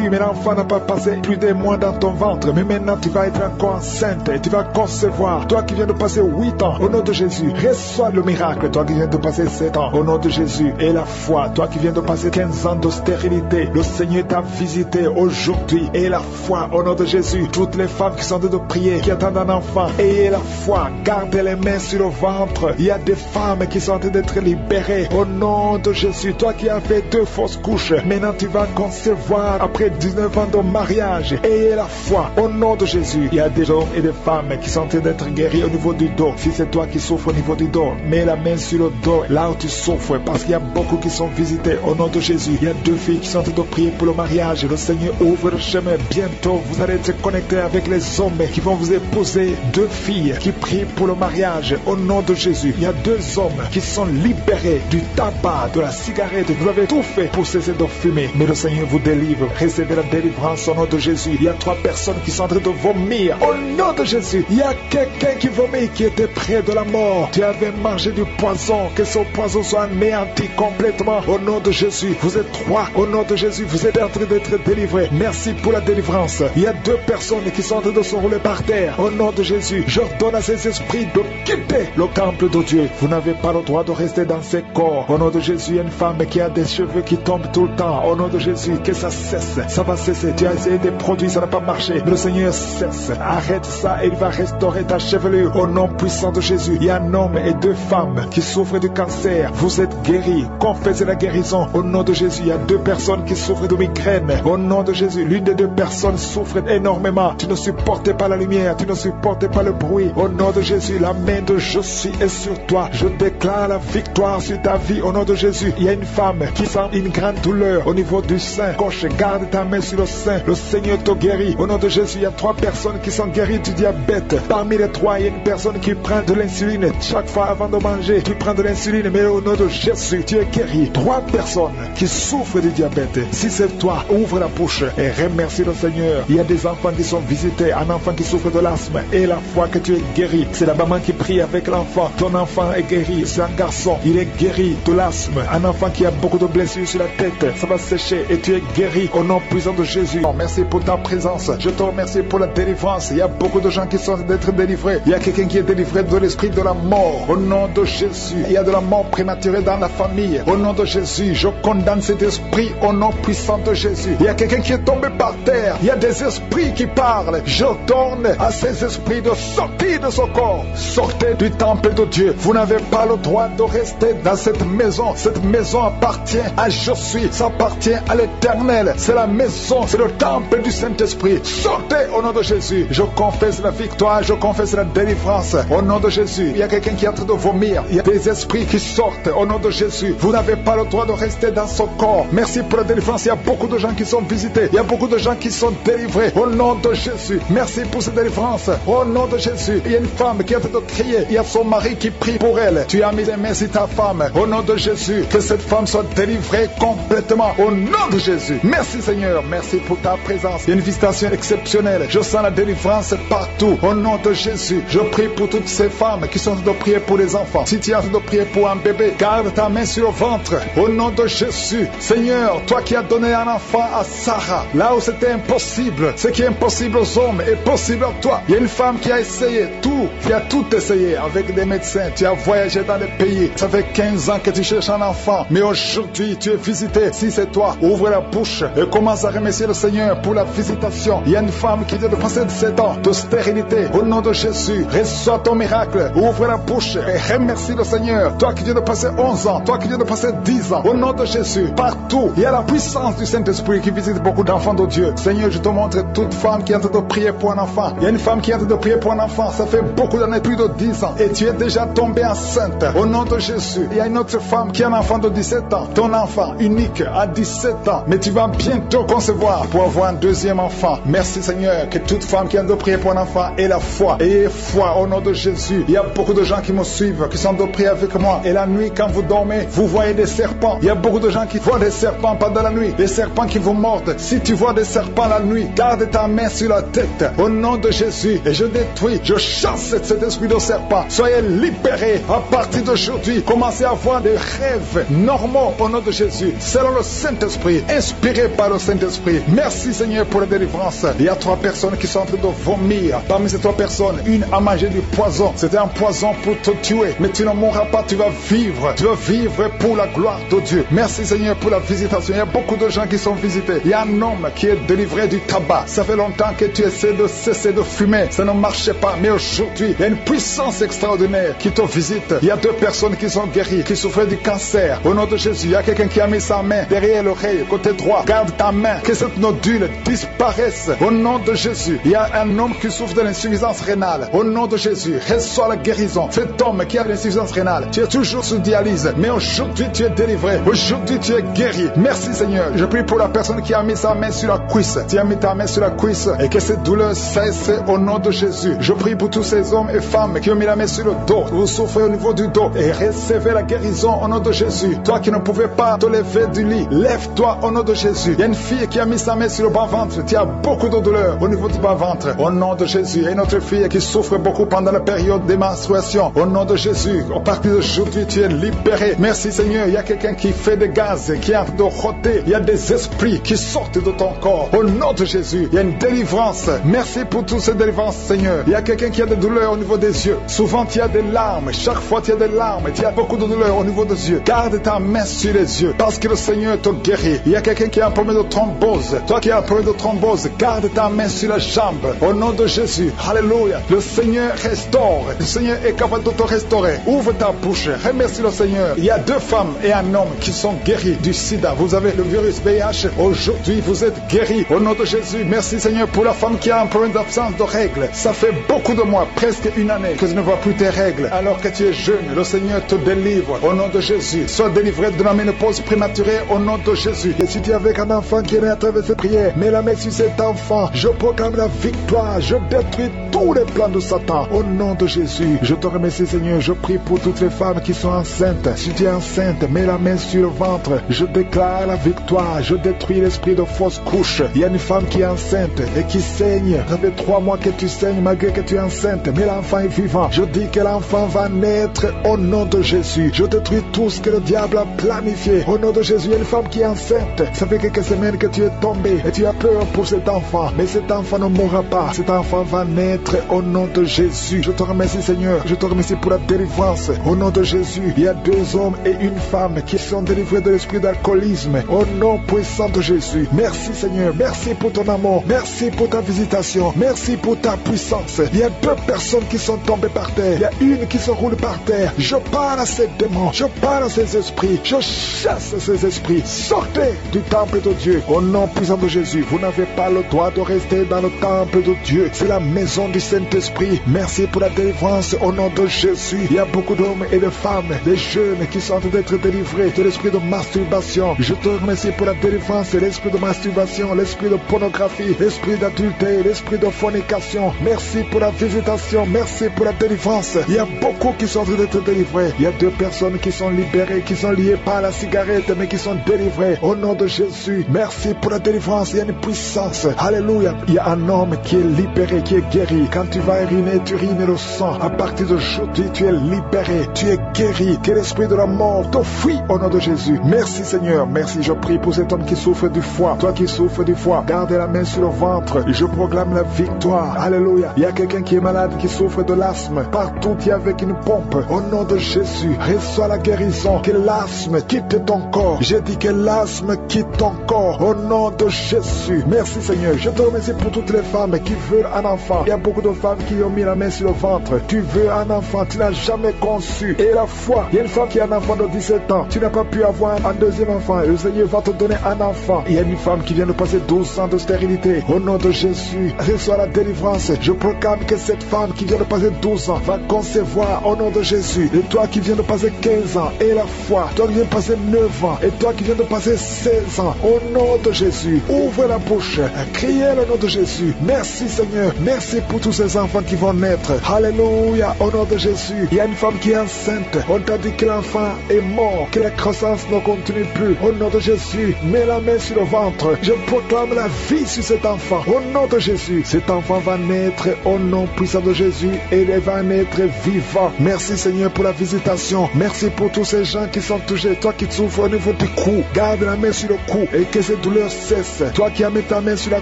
Speaker 7: mais l'enfant n'a pas passé plus d'un mois dans ton ventre. Mais maintenant tu vas être encore enceinte et tu vas concevoir. Toi qui viens de passer 8 ans, au nom de Jésus, reçois le miracle. Toi qui viens de passer 7 ans, au nom de Jésus, et la foi. Toi qui viens de passer 15 ans de stérilité, le Seigneur t'a visité aujourd'hui. Et la foi, au nom de Jésus. Toutes les femmes qui sont en train de prier, qui attendent un enfant, ayez la foi. Gardez les mains sur le ventre. Il y a des femmes qui sont en train d'être libérées. Au nom de Jésus, toi qui as fait 2 fausses couches, maintenant tu vas concevoir après 19 ans de mariage. Ayez la foi. Au nom de Jésus, il y a des hommes et des femmes qui sont en train d'être guéris au niveau du dos. Si c'est toi qui souffres au niveau du dos, mets la main sur le dos, là où tu souffres, parce qu'il y a beaucoup qui sont visités. Au nom de Jésus, il y a 2 filles qui sont en train de prier pour le mariage. Le Seigneur ouvre le chemin. Bientôt, vous allez être connectés avec les hommes qui vont vous épouser. 2 filles qui prient pour le mariage. Au nom de Jésus, il y a 2 hommes qui sont libérés du tabac, de la cigarette. Vous avez tout fait pour cesser de fumer, mais le Seigneur vous délivre. Recevez la délivrance au nom de Jésus. Il y a 3 personnes qui sont en train de vomir. Au nom de Jésus, il y a quelqu'un qui vomit, qui était près de la mort. Tu avais mangé du poison. Que ce poison soit anéanti complètement. Au nom de Jésus, vous êtes 3. Au nom de Jésus, vous êtes en train d'être délivrés. Merci pour la délivrance. Il y a 2 personnes qui sont en train de se rouler par terre. Au nom de Jésus, j'ordonne à ces esprits de quitter le temple de Dieu. Vous n'avez pas le droit de rester dans ces corps. Au nom de Jésus, il y a une femme qui a des cheveux qui tombent tout le temps. Au nom de Jésus, que ça cesse. Ça va cesser. Tu as essayé des produits, ça n'a pas marché. Mais le Seigneur cesse. Arrête ça et il va restaurer ta chevelure au nom puissant de Jésus. Il y a un homme et 2 femmes qui souffrent du cancer. Vous êtes guéris. Confessez la guérison au nom de Jésus. Il y a 2 personnes qui souffrent de migraine. Au nom de Jésus, l'une des 2 personnes souffre énormément. Tu ne supportais pas la lumière, tu ne supportais pas le bruit. Au nom de Jésus, la main de je suis est sur toi. Je déclare la victoire sur ta vie au nom de Jésus. Il y a une femme qui sent une grande douleur au niveau du sein gauche. Garde ta main sur le sein. Le Seigneur te guérit. Au nom de Jésus, il y a 3 personnes qui sont guéries du diabète. Parmi les 3, il y a une personne qui prend de l'insuline. Chaque fois avant de manger, tu prends de l'insuline. Mais au nom de Jésus, tu es guéri. 3 personnes qui souffrent du diabète. Si c'est toi, ouvre la bouche et remercie le Seigneur. Il y a des enfants qui sont visités. Un enfant qui souffre de l'asthme. Et la fois que tu es guéri, c'est la maman qui prie avec l'enfant. Ton enfant est guéri. C'est un garçon. Il est guéri de l'asthme. Un enfant qui a beaucoup de blessures sur la tête, ça va sécher et tu es guéri au nom puissant de Jésus. Merci pour ta présence. Je te remercie pour la délivrance. Il y a beaucoup de gens qui sont d'être délivrés. Il y a quelqu'un qui est délivré de l'esprit de la mort. Au nom de Jésus. Il y a de la mort prématurée dans la famille. Au nom de Jésus, je condamne cet esprit au nom puissant de Jésus. Il y a quelqu'un qui est tombé par terre. Il y a des esprits qui parlent. Je donne à ces esprits de sortir de ce corps. Sortez du temple de Dieu. Vous n'avez pas le droit de rester dans cette maison. Cette maison appartient à Je suis. Ça appartient à l'Éternel. C'est la maison, c'est le temple du Saint-Esprit. Sortez au nom de Jésus. Je confesse la victoire, je confesse la délivrance au nom de Jésus. Il y a quelqu'un qui est en train de vomir. Il y a des esprits qui sortent au nom de Jésus. Vous n'avez pas le droit de rester dans ce corps. Merci pour la délivrance. Il y a beaucoup de gens qui sont visités. Il y a beaucoup de gens qui sont délivrés au nom de Jésus. Merci pour cette délivrance au nom de Jésus. Il y a une femme qui est en train de crier. Il y a son mari qui prie pour elle. Tu as mis les mains sur ta femme au nom de Jésus. Que cette femme soit délivrée complètement au nom de Jésus. Merci Seigneur. Merci pour ta présence. Il y a une visitation exceptionnelle. Je sens la délivrance partout au nom de Jésus. Je prie pour toutes ces femmes qui sont en train de prier pour les enfants. Si tu es en train de prier pour un bébé, garde ta main sur le ventre au nom de Jésus. Seigneur, toi qui as donné un enfant à Sarah, là où c'était impossible, ce qui est impossible aux hommes est possible à toi. Il y a une femme qui a essayé tout, qui a tout essayé avec des médecins. Tu as voyagé dans les pays. Ça fait 15 ans que tu cherches un enfant, mais aujourd'hui tu es visité. Si c'est toi, ouvre la bouche et commence à remercier le Seigneur pour la visitation. Il y a une femme qui vient de passer 17 ans de stérilité. Au nom de Jésus, reçois ton miracle. Ouvre la bouche et remercie le Seigneur. Toi qui viens de passer 11 ans, toi qui viens de passer 10 ans, au nom de Jésus, partout, il y a la puissance du Saint-Esprit qui visite beaucoup d'enfants de Dieu. Seigneur, je te montre toute femme qui est en train de prier pour un enfant. Il y a une femme qui est en train de prier pour un enfant. Ça fait beaucoup d'années, plus de 10 ans. Et tu es déjà tombée enceinte. Au nom de Jésus, il y a une autre femme qui a un enfant de 17 ans. Ton enfant unique a 17 ans. Mais tu vas bientôt concevoir pour avoir un deuxième enfant. Merci Seigneur, que toute femme qui a de prier pour un enfant ait la foi. Ayez foi au nom de Jésus. Il y a beaucoup de gens qui me suivent, qui sont de prier avec moi. Et la nuit, quand vous dormez, vous voyez des serpents. Il y a beaucoup de gens qui voient des serpents pendant la nuit. Des serpents qui vous mordent. Si tu vois des serpents la nuit, garde ta main sur la tête. Au nom de Jésus. Et je détruis, je chasse cet esprit de serpent. Soyez libérés à partir d'aujourd'hui. Commencez à avoir des rêves normaux au nom de Jésus. Selon le Saint-Esprit. Inspiré par le Saint-Esprit. Merci Seigneur pour la délivrance. Il y a 3 personnes qui sont en train de vomir. Parmi ces 3 personnes, une a mangé du poison. C'était un poison pour te tuer. Mais tu ne mourras pas, tu vas vivre. Tu vas vivre pour la gloire de Dieu. Merci Seigneur pour la visitation. Il y a beaucoup de gens qui sont visités. Il y a un homme qui est délivré du tabac. Ça fait longtemps que tu essaies de cesser de fumer. Ça ne marchait pas. Mais aujourd'hui, il y a une puissance extraordinaire qui te visite. Il y a 2 personnes qui sont guéries, qui souffraient du cancer. Au nom de Jésus, il y a quelqu'un qui a mis sa main derrière l'oreille, côté droit. Garde ta main, que cette nodule disparaisse. Au nom de Jésus, il y a un homme qui souffre de l'insuffisance rénale. Au nom de Jésus, reçois la guérison. Cet homme qui a l'insuffisance rénale, tu es toujours sous dialyse, mais aujourd'hui tu es délivré. Aujourd'hui tu es guéri. Merci Seigneur. Je prie pour la personne qui a mis sa main sur la cuisse. Tu as mis ta main sur la cuisse et que cette douleur cesse au nom de Jésus. Je prie pour tous ces hommes et femmes qui ont mis la main sur le dos. Vous souffrez au niveau du dos et recevez la guérison au nom de Jésus. Toi qui ne pouvais pas te lever du lit, lève-toi au nom de Jésus. Il y a une fille qui a mis sa main sur le bas-ventre. Tu as beaucoup de douleur au niveau du bas-ventre. Au nom de Jésus. Il y a une autre fille qui souffre beaucoup pendant la période des menstruations. Au nom de Jésus. À partir d'aujourd'hui, tu es libéré. Merci Seigneur. Il y a quelqu'un qui fait des gaz, qui est en train de rôter. Il y a des esprits qui sortent de ton corps. Au nom de Jésus. Il y a une délivrance. Merci pour toutes ces délivrances, Seigneur. Il y a quelqu'un qui a des douleurs au niveau des yeux. Souvent, tu as des larmes. Chaque fois, tu as des larmes. Tu as beaucoup de douleurs au niveau des yeux. Garde ta main sur les yeux parce que le Seigneur te guérit. Il y a quelqu'un qui a un problème de trombone. thrombose, toi qui as un problème de thrombose, garde ta main sur la jambe. Au nom de Jésus, alléluia. Le Seigneur restaure. Le Seigneur est capable de te restaurer. Ouvre ta bouche. Remercie le Seigneur. Il y a 2 femmes et un homme qui sont guéris du sida. Vous avez le virus VIH. Aujourd'hui, vous êtes guéris. Au nom de Jésus, merci Seigneur pour la femme qui a un problème d'absence de règles. Ça fait beaucoup de mois, presque une année, que tu ne vois plus tes règles. Alors que tu es jeune, le Seigneur te délivre. Au nom de Jésus, sois délivré de la ménopause prématurée. Au nom de Jésus. Et si tu es avec un enfant qui est né à travers ces prières, mets la main sur cet enfant. Je proclame la victoire. Je détruis tous les plans de Satan. Au nom de Jésus, je te remercie Seigneur. Je prie pour toutes les femmes qui sont enceintes. Si tu es enceinte, mets la main sur le ventre. Je déclare la victoire. Je détruis l'esprit de fausse couche. Il y a une femme qui est enceinte et qui saigne. Ça fait 3 mois que tu saignes malgré que tu es enceinte. Mais l'enfant est vivant. Je dis que l'enfant va naître au nom de Jésus. Je détruis tout ce que le diable a planifié. Au nom de Jésus, il y a une femme qui est enceinte. Ça fait quelques semaines que tu es tombé et tu as peur pour cet enfant. Mais cet enfant ne mourra pas. Cet enfant va naître au nom de Jésus. Je te remercie Seigneur. Je te remercie pour la délivrance. Au nom de Jésus, il y a 2 hommes et une femme qui sont délivrés de l'esprit d'alcoolisme. Au nom puissant de Jésus. Merci Seigneur. Merci pour ton amour. Merci pour ta visitation. Merci pour ta puissance. Il y a 2 personnes qui sont tombées par terre. Il y a une qui se roule par terre. Je parle à ces démons. Je parle à ces esprits. Je chasse ces esprits. Sortez du temple de Dieu. Au nom puissant de Jésus. Vous n'avez pas le droit de rester dans le temple de Dieu. C'est la maison du Saint-Esprit. Merci pour la délivrance au nom de Jésus. Il y a beaucoup d'hommes et de femmes, des jeunes qui sont en train d'être délivrés de l'esprit de masturbation. Je te remercie pour la délivrance de l'esprit de masturbation, l'esprit de pornographie, l'esprit d'adultère, l'esprit de fornication. Merci pour la visitation. Merci pour la délivrance. Il y a beaucoup qui sont en train d'être délivrés. Il y a 2 personnes qui sont libérées, qui sont liées par la cigarette, mais qui sont délivrées au nom de Jésus. Merci pour la délivrance. Il y a une puissance. Alléluia. Il y a un homme qui est libéré, qui est guéri. Quand tu vas uriner, tu urines le sang. À partir d'aujourd'hui, tu es libéré. Tu es guéri. Que l'esprit de la mort te fuit au nom de Jésus. Merci Seigneur. Merci. Je prie pour cet homme qui souffre du foie. Toi qui souffres du foie, garde la main sur le ventre. Je proclame la victoire. Alléluia. Il y a quelqu'un qui est malade, qui souffre de l'asthme. Partout, tu es avec une pompe. Au nom de Jésus, reçois la guérison. Que l'asthme quitte ton corps. J'ai dit que l'asthme quitte ton corps. Au nom de Jésus. Merci Seigneur. Je te remercie pour toutes les femmes qui veulent un enfant. Il y a beaucoup de femmes qui ont mis la main sur le ventre. Tu veux un enfant, tu n'as jamais conçu. Et la foi, il y a une femme qui a un enfant de 17 ans. Tu n'as pas pu avoir un deuxième enfant. Le Seigneur va te donner un enfant. Il y a une femme qui vient de passer 12 ans de stérilité. Au nom de Jésus, reçois la délivrance. Je proclame que cette femme qui vient de passer 12 ans va concevoir au nom de Jésus. Et toi qui viens de passer 15 ans, et la foi, toi qui viens de passer 9 ans, et toi qui viens de passer 16 ans, au nom de Jésus, ouvre la bouche, criez le nom de Jésus. Merci Seigneur, merci pour tous ces enfants qui vont naître. Alléluia, au nom de Jésus. Il y a une femme qui est enceinte. On t'a dit que l'enfant est mort, que la croissance ne continue plus. Au nom de Jésus, mets la main sur le ventre. Je proclame la vie sur cet enfant. Au nom de Jésus, cet enfant va naître au nom puissant de Jésus et il va naître vivant. Merci Seigneur pour la visitation. Merci pour tous ces gens qui sont touchés. Toi qui souffres au niveau du cou, garde la main sur le cou et que ces douleurs cessent. Toi qui as mis ta main sur la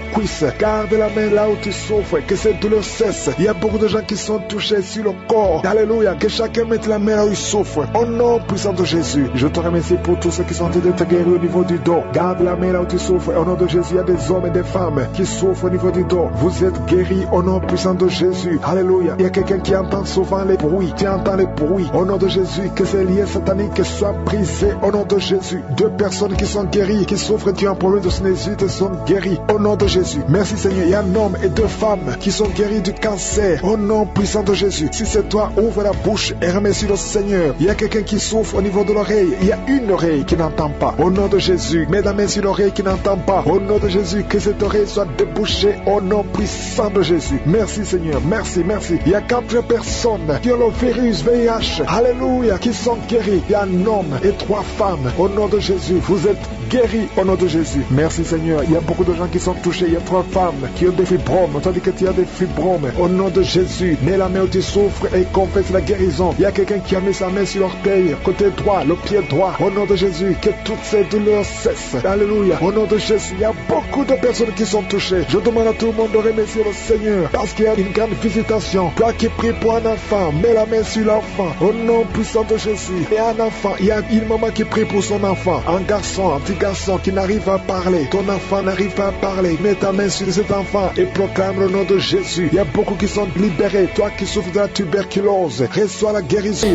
Speaker 7: cuisse, garde la main là où tu souffres, que ces douleurs cessent. Il y a beaucoup de gens qui sont touchés sur le corps. Alléluia, que chacun mette la main là où il souffre. Au nom puissant de Jésus, je te remercie pour tous ceux qui sont en train d'être guéris au niveau du dos. Garde la main là où tu souffres. Au nom de Jésus, il y a des hommes et des femmes qui souffrent au niveau du dos. Vous êtes guéris au nom puissant de Jésus. Alléluia. Il y a quelqu'un qui entend souvent les bruits. Tu entends les bruits. Au nom de Jésus, que ces liens sataniques soient brisés au nom de Jésus. 2 personnes qui sont guéries, qui souffrent d'un problème de sinusite sont guéries au nom de Jésus. Merci Seigneur. Il y a un homme et 2 femmes qui sont guéris du cancer au nom puissant de Jésus. Si c'est toi, ouvre la bouche et remercie le Seigneur. Il y a quelqu'un qui souffre au niveau de l'oreille. Il y a une oreille qui n'entend pas. Au nom de Jésus, mets la main sur l'oreille qui n'entend pas. Au nom de Jésus, que cette oreille soit débouchée au nom puissant de Jésus. Merci Seigneur. Merci, merci. Il y a 4 personnes qui ont le virus VIH. Alléluia, qui sont guéries. Il y a un homme et 3 femmes. Au nom de Jésus, vous êtes guéris au nom de Jésus. Merci Seigneur. Il y a beaucoup de gens qui sont touchés. Il y a 3 femmes qui ont des fibromes. On t'a dit que tu as des fibromes. Au nom de Jésus, mets la main où tu souffres et confesse la guérison. Il y a quelqu'un qui a mis sa main sur l'orteil, côté droit, le pied droit. Au nom de Jésus, que toutes ces douleurs cessent. Alléluia. Au nom de Jésus, il y a beaucoup de personnes qui sont touchées. Je demande à tout le monde de remercier le Seigneur parce qu'il y a une grande visitation. Toi qui pries pour un enfant, mets la main sur l'enfant. Au nom puissant de Jésus. Et un enfant, il y a une maman qui prie pour son enfant. Un garçon, un petit garçon qui n'arrive pas à parler, ton enfant n'arrive pas à parler, mets ta main sur cet enfant et proclame le nom de Jésus. Il y a beaucoup qui sont libérés. Toi qui souffres de la tuberculose, reçois la guérison.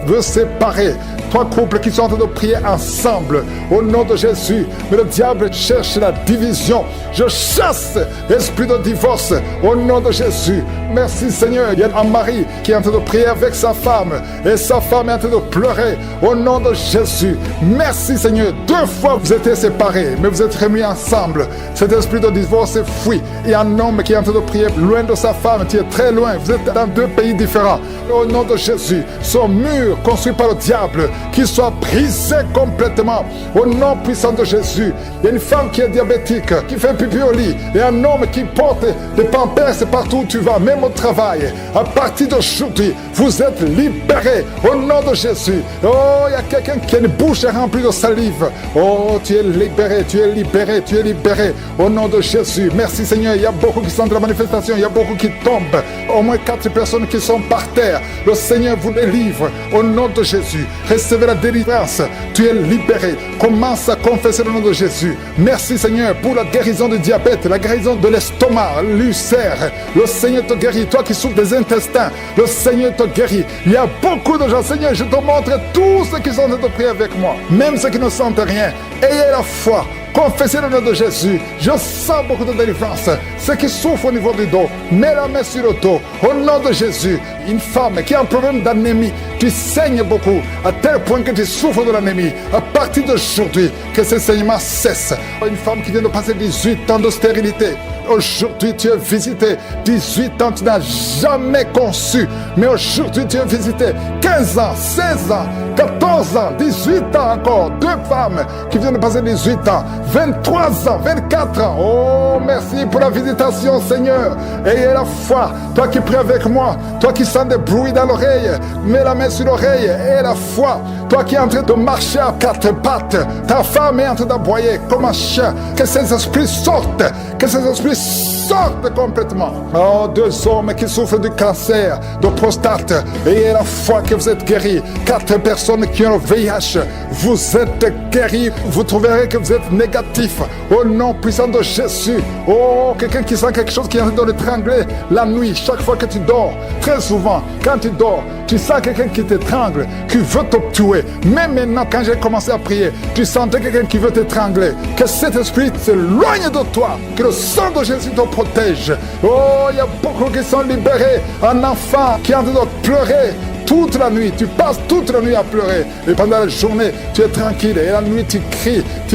Speaker 7: Veux séparer. Toi couple qui sont en train de prier ensemble, au nom de Jésus. Mais le diable cherche la division. Je chasse l'esprit de divorce au nom de Jésus. Merci Seigneur. Il y a un mari qui est en train de prier avec sa femme et sa femme est en train de pleurer au nom de Jésus. Merci Seigneur. 2 fois vous étiez séparés, mais vous êtes remis ensemble. Cet esprit de divorce est fui. Il y a un homme qui est en train de prier loin de sa femme. Tu es très loin. Vous êtes dans 2 pays différents. Au nom de Jésus, son mur construit par le diable, qu'il soit brisé complètement. Au nom puissant de Jésus. Il y a une femme qui est diabétique, qui fait pipi au lit. Et un homme qui porte des pampers partout où tu vas, même au travail. À partir d'aujourd'hui, vous êtes libérés. Au nom de Jésus. Oh, il y a quelqu'un qui a une bouche remplie de salive. Oh, tu es libéré, tu es libéré, tu es libéré. Au nom de Jésus. Merci Seigneur. Il y a beaucoup qui sont dans la manifestation. Il y a beaucoup qui tombent. Au moins 4 personnes qui sont par terre. Le Seigneur vous délivre. Au nom de Jésus. Recevez la délivrance. Tu es libéré. Commence à confesser le nom de Jésus. Merci Seigneur pour la guérison du diabète, la guérison de l'estomac, l'ulcère. Le Seigneur te guérit. Toi qui souffres des intestins, le Seigneur te guérit. Il y a beaucoup de gens. Seigneur, je te montre tous ceux qui sont en train de prier avec moi. Même ceux qui ne sentent rien. Ayez la foi. Confessez le nom de Jésus. Je sens beaucoup de délivrance. Ceux qui souffrent au niveau du dos, mets la main sur le dos. Au nom de Jésus. Une femme qui a un problème d'anémie, tu saignes beaucoup, à tel point que tu souffres de l'anémie. À partir d'aujourd'hui, que ce saignement cesse. Une femme qui vient de passer 18 ans de stérilité. Aujourd'hui, tu es visité. 18 ans, tu n'as jamais conçu. Mais aujourd'hui, tu es visité. 15 ans, 16 ans, 14 ans, 18 ans encore. 2 femmes qui viennent de passer 18 ans. 23 ans, 24 ans. Oh, merci pour la visitation, Seigneur. Ayez la foi. Toi qui pries avec moi, toi qui sens des bruits dans l'oreille, mets la main sur l'oreille. Ayez la foi. Toi qui es en train de marcher à 4 pattes, ta femme est en train d'aboyer comme un chien. Que ces esprits sortent. Que ces esprits sortent complètement. Oh, 2 hommes qui souffrent du cancer, de prostate. Ayez la foi que vous êtes guéris. 4 personnes qui ont le VIH. Vous êtes guéris. Vous trouverez que vous êtes négatif. Au nom puissant de Jésus. Oh, quelqu'un qui sent quelque chose qui est en train de l'étrangler la nuit, chaque fois que tu dors. Très souvent, quand tu dors, tu sens quelqu'un qui t'étrangle, qui veut te tuer. Même maintenant, quand j'ai commencé à prier, tu sentais quelqu'un qui veut t'étrangler. Que cet esprit s'éloigne de toi. Que le sang de Jésus te protège. Oh, il y a beaucoup qui sont libérés. Un enfant qui est en train de pleurer toute la nuit, tu passes toute la nuit à pleurer. Et pendant la journée, tu es tranquille. Et la nuit, tu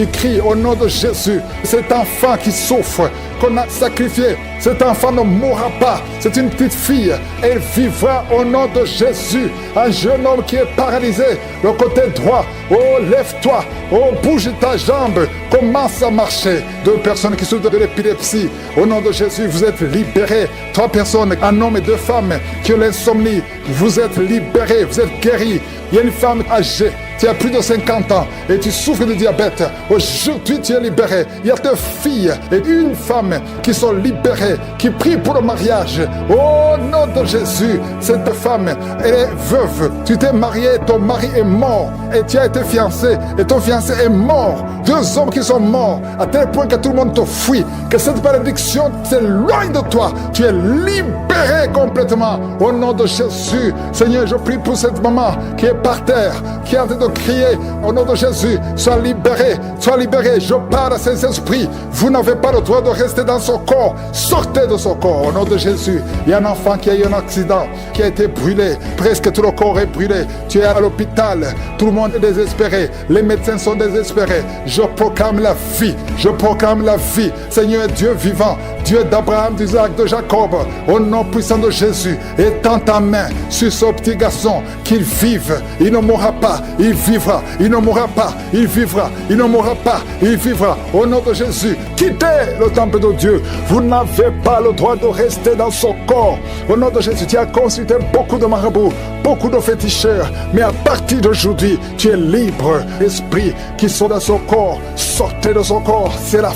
Speaker 7: cries au nom de Jésus. Cet enfant qui souffre, qu'on a sacrifié, cet enfant ne mourra pas. C'est une petite fille. Elle vivra au nom de Jésus. Un jeune homme qui est paralysé, le côté droit. Oh, lève-toi. Oh, bouge ta jambe. Commence à marcher. 2 personnes qui souffrent de l'épilepsie. Au nom de Jésus, vous êtes libérés. 3 personnes, un homme et 2 femmes qui ont l'insomnie. Vous êtes libérés, vous êtes guéris. Il y a une femme âgée, tu as plus de 50 ans et tu souffres de diabète. Aujourd'hui, tu es libéré. Il y a 2 filles et 1 femme qui sont libérées, qui prient pour le mariage. Au nom de Jésus, cette femme, elle est veuve. Tu t'es marié, ton mari est mort et tu as été fiancé et ton fiancé est mort. 2 hommes qui sont morts à tel point que tout le monde te fuit. Que cette malédiction s'éloigne de toi. Tu es libéré complètement. Au nom de Jésus, Seigneur, je prie pour cette maman qui est par terre, qui est en train de crier au nom de Jésus. Sois libéré, sois libéré. Je parle à ces esprits. Vous n'avez pas le droit de rester dans son corps. Sortez de son corps au nom de Jésus. Il y a un enfant qui a eu un accident, qui a été brûlé. Presque tout le corps est brûlé. Tu es à l'hôpital. Tout le monde est désespéré. Les médecins sont désespérés. Je proclame la vie. Je proclame la vie. Seigneur Dieu vivant, Dieu d'Abraham, d'Isaac, de Jacob, au nom puissant de Jésus, étends ta main sur ce petit garçon, qu'il vive. Il ne mourra pas, il vivra. Il ne mourra pas, il vivra. Il ne mourra pas, il vivra. Au nom de Jésus, quittez le temple de Dieu. Vous n'avez pas le droit de rester dans son corps. Au nom de Jésus, tu as consulté beaucoup de marabouts, beaucoup de féticheurs, mais à partir d'aujourd'hui, tu es libre. Esprits qui sont dans son corps, sortez de son corps. C'est la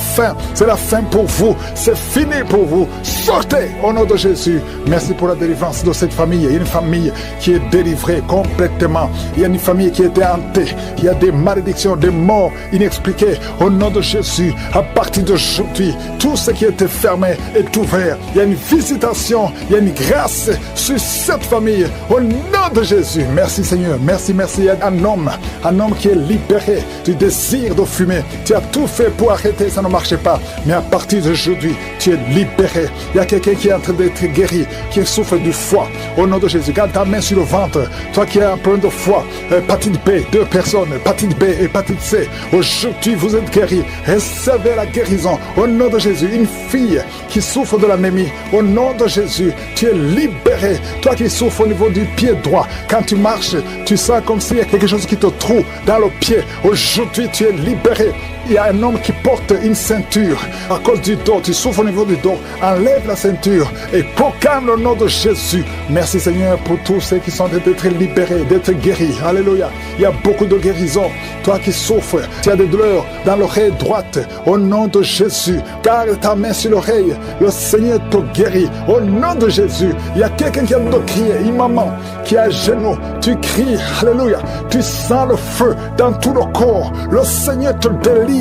Speaker 7: fin pour vous. C'est fini pour vous. Sortez au nom de Jésus. Merci pour la délivrance de cette famille. Il y a une famille qui est délivrée complètement. Il y a une famille qui était hantée. Il y a des malédictions, des morts inexpliquées. Au nom de Jésus, à partir d'aujourd'hui, tout ce qui était fermé est ouvert. Il y a une visitation, il y a une grâce sur cette famille. Au nom de Jésus, merci Seigneur. Merci. Il y a un homme qui est libéré du désir de fumer. Tu as tout fait pour arrêter, ça ne marchait pas. Mais à partir d'aujourd'hui, tu es libéré. Il y a quelqu'un qui est en train d'être guéri, qui souffre du foie. Au nom de Jésus, garde ta main sur le ventre. Toi qui as un problème de foie, hépatite B, 2 personnes, hépatite B, hépatite C. Aujourd'hui, vous êtes guéris. Recevez la guérison. Au nom de Jésus, une fille qui souffre de l'anémie. Au nom de Jésus, tu es libéré. Toi qui souffres au niveau du pied droit, quand tu marches, tu sens comme s'il y a quelque chose qui te trouve dans le pied. Aujourd'hui, tu es libéré. Il y a un homme qui porte une ceinture à cause du dos. Tu souffres au niveau du dos. Enlève la ceinture et proclame le nom de Jésus. Merci Seigneur pour tous ceux qui sont d'être libérés, d'être guéris. Alléluia. Il y a beaucoup de guérisons. Toi qui souffres, tu as des douleurs dans l'oreille droite. Au nom de Jésus, garde ta main sur l'oreille. Le Seigneur te guérit. Au nom de Jésus, il y a quelqu'un qui a de crier. Une maman qui est à genoux. Tu cries. Alléluia. Tu sens le feu dans tout le corps. Le Seigneur te délivre.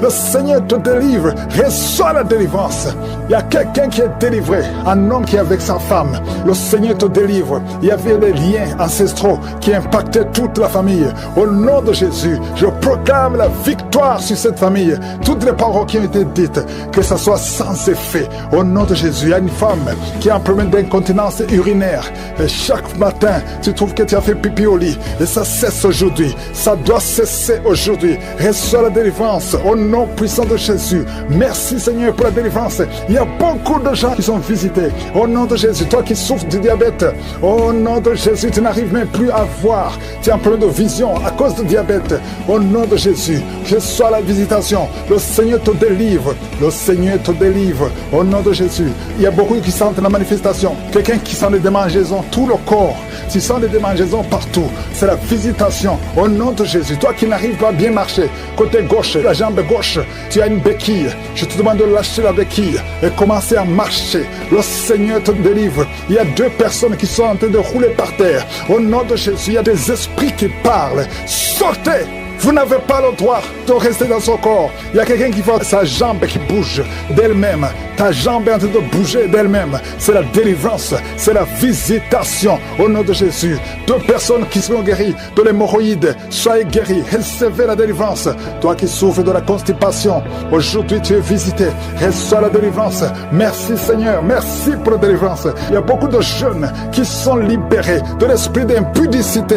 Speaker 7: Le Seigneur te délivre. Reçois la délivrance. Il y a quelqu'un qui est délivré. Un homme qui est avec sa femme. Le Seigneur te délivre. Il y avait des liens ancestraux qui impactaient toute la famille. Au nom de Jésus, je proclame la victoire sur cette famille. Toutes les paroles qui ont été dites, que ça soit sans effet. Au nom de Jésus, il y a une femme qui a un problème d'incontinence urinaire. Et chaque matin, tu trouves que tu as fait pipi au lit. Et ça cesse aujourd'hui. Ça doit cesser aujourd'hui. Reçois la délivrance. Au nom puissant de Jésus. Merci Seigneur pour la délivrance. Il y a beaucoup de gens qui sont visités. Au nom de Jésus, toi qui souffres du diabète, au nom de Jésus, tu n'arrives même plus à voir. Tu as un problème de vision à cause du diabète. Au nom de Jésus, reçois la visitation. Le Seigneur te délivre. Le Seigneur te délivre. Au nom de Jésus. Il y a beaucoup qui sentent la manifestation. Quelqu'un qui sent des démangeaisons, tout le corps. Tu sens des démangeaisons partout. C'est la visitation. Au nom de Jésus. Toi qui n'arrives pas à bien marcher, côté gauche, la jambe gauche, tu as une béquille. Je te demande de lâcher la béquille et commencer à marcher. Le Seigneur te délivre. Il y a 2 personnes qui sont en train de rouler par terre. Au nom de Jésus, il y a des esprits qui parlent. Sortez! Vous n'avez pas le droit de rester dans son corps. Il y a quelqu'un qui voit sa jambe qui bouge d'elle-même. Ta jambe est en train de bouger d'elle-même. C'est la délivrance, c'est la visitation. Au nom de Jésus, 2 personnes qui seront guéries de l'hémorroïde, soyez guéris, recevez la délivrance. Toi qui souffres de la constipation, aujourd'hui tu es visité. Reçois la délivrance. Merci Seigneur, merci pour la délivrance. Il y a beaucoup de jeunes qui sont libérés de l'esprit d'impudicité.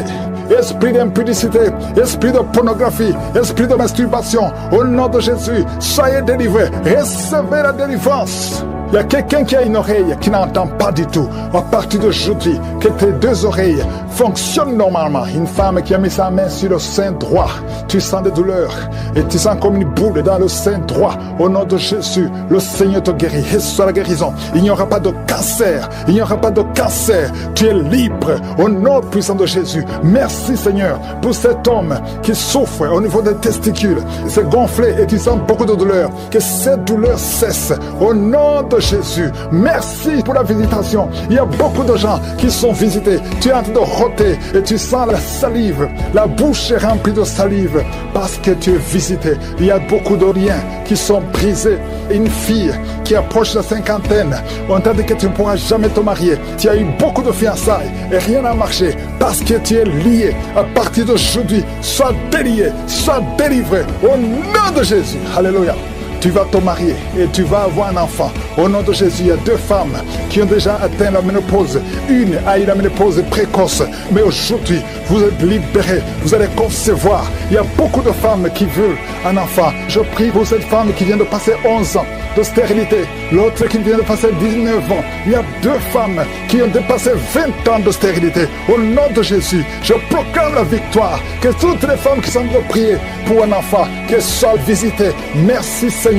Speaker 7: Esprit d'impudicité, esprit de pornographie, esprit de masturbation. Au nom de Jésus, soyez délivrés. Recevez la délivrance. Il y a quelqu'un qui a une oreille qui n'entend pas du tout. À partir d'aujourd'hui, que tes 2 oreilles fonctionnent normalement. Une femme qui a mis sa main sur le sein droit. Tu sens des douleurs et tu sens comme une boule dans le sein droit. Au nom de Jésus, le Seigneur te guérit. Reçois la guérison. Il n'y aura pas de cancer. Il n'y aura pas de cancer. Tu es libre. Au nom puissant de Jésus. Merci Seigneur pour cet homme qui souffre au niveau des testicules. C'est gonflé et tu sens beaucoup de douleur. Que cette douleur cesse. Au nom de Jésus. Merci pour la visitation. Il y a beaucoup de gens qui sont visités. Tu es en train de roter et tu sens la salive. La bouche est remplie de salive parce que tu es visité. Il y a beaucoup de liens qui sont brisés. Une fille qui approche la cinquantaine, on t'a dit que tu ne pourras jamais te marier. Tu as eu beaucoup de fiançailles et rien n'a marché parce que tu es lié. À partir d'aujourd'hui, sois délié, sois délivré au nom de Jésus. Alléluia. Tu vas te marier et tu vas avoir un enfant. Au nom de Jésus, il y a 2 femmes qui ont déjà atteint la ménopause. Une a eu la ménopause précoce. Mais aujourd'hui, vous êtes libérés. Vous allez concevoir. Il y a beaucoup de femmes qui veulent un enfant. Je prie pour cette femme qui vient de passer 11 ans de stérilité. L'autre qui vient de passer 19 ans. Il y a 2 femmes qui ont dépassé 20 ans de stérilité. Au nom de Jésus, je proclame la victoire. Que toutes les femmes qui sont de prier pour un enfant, qu'elles soient visitées. Merci Seigneur.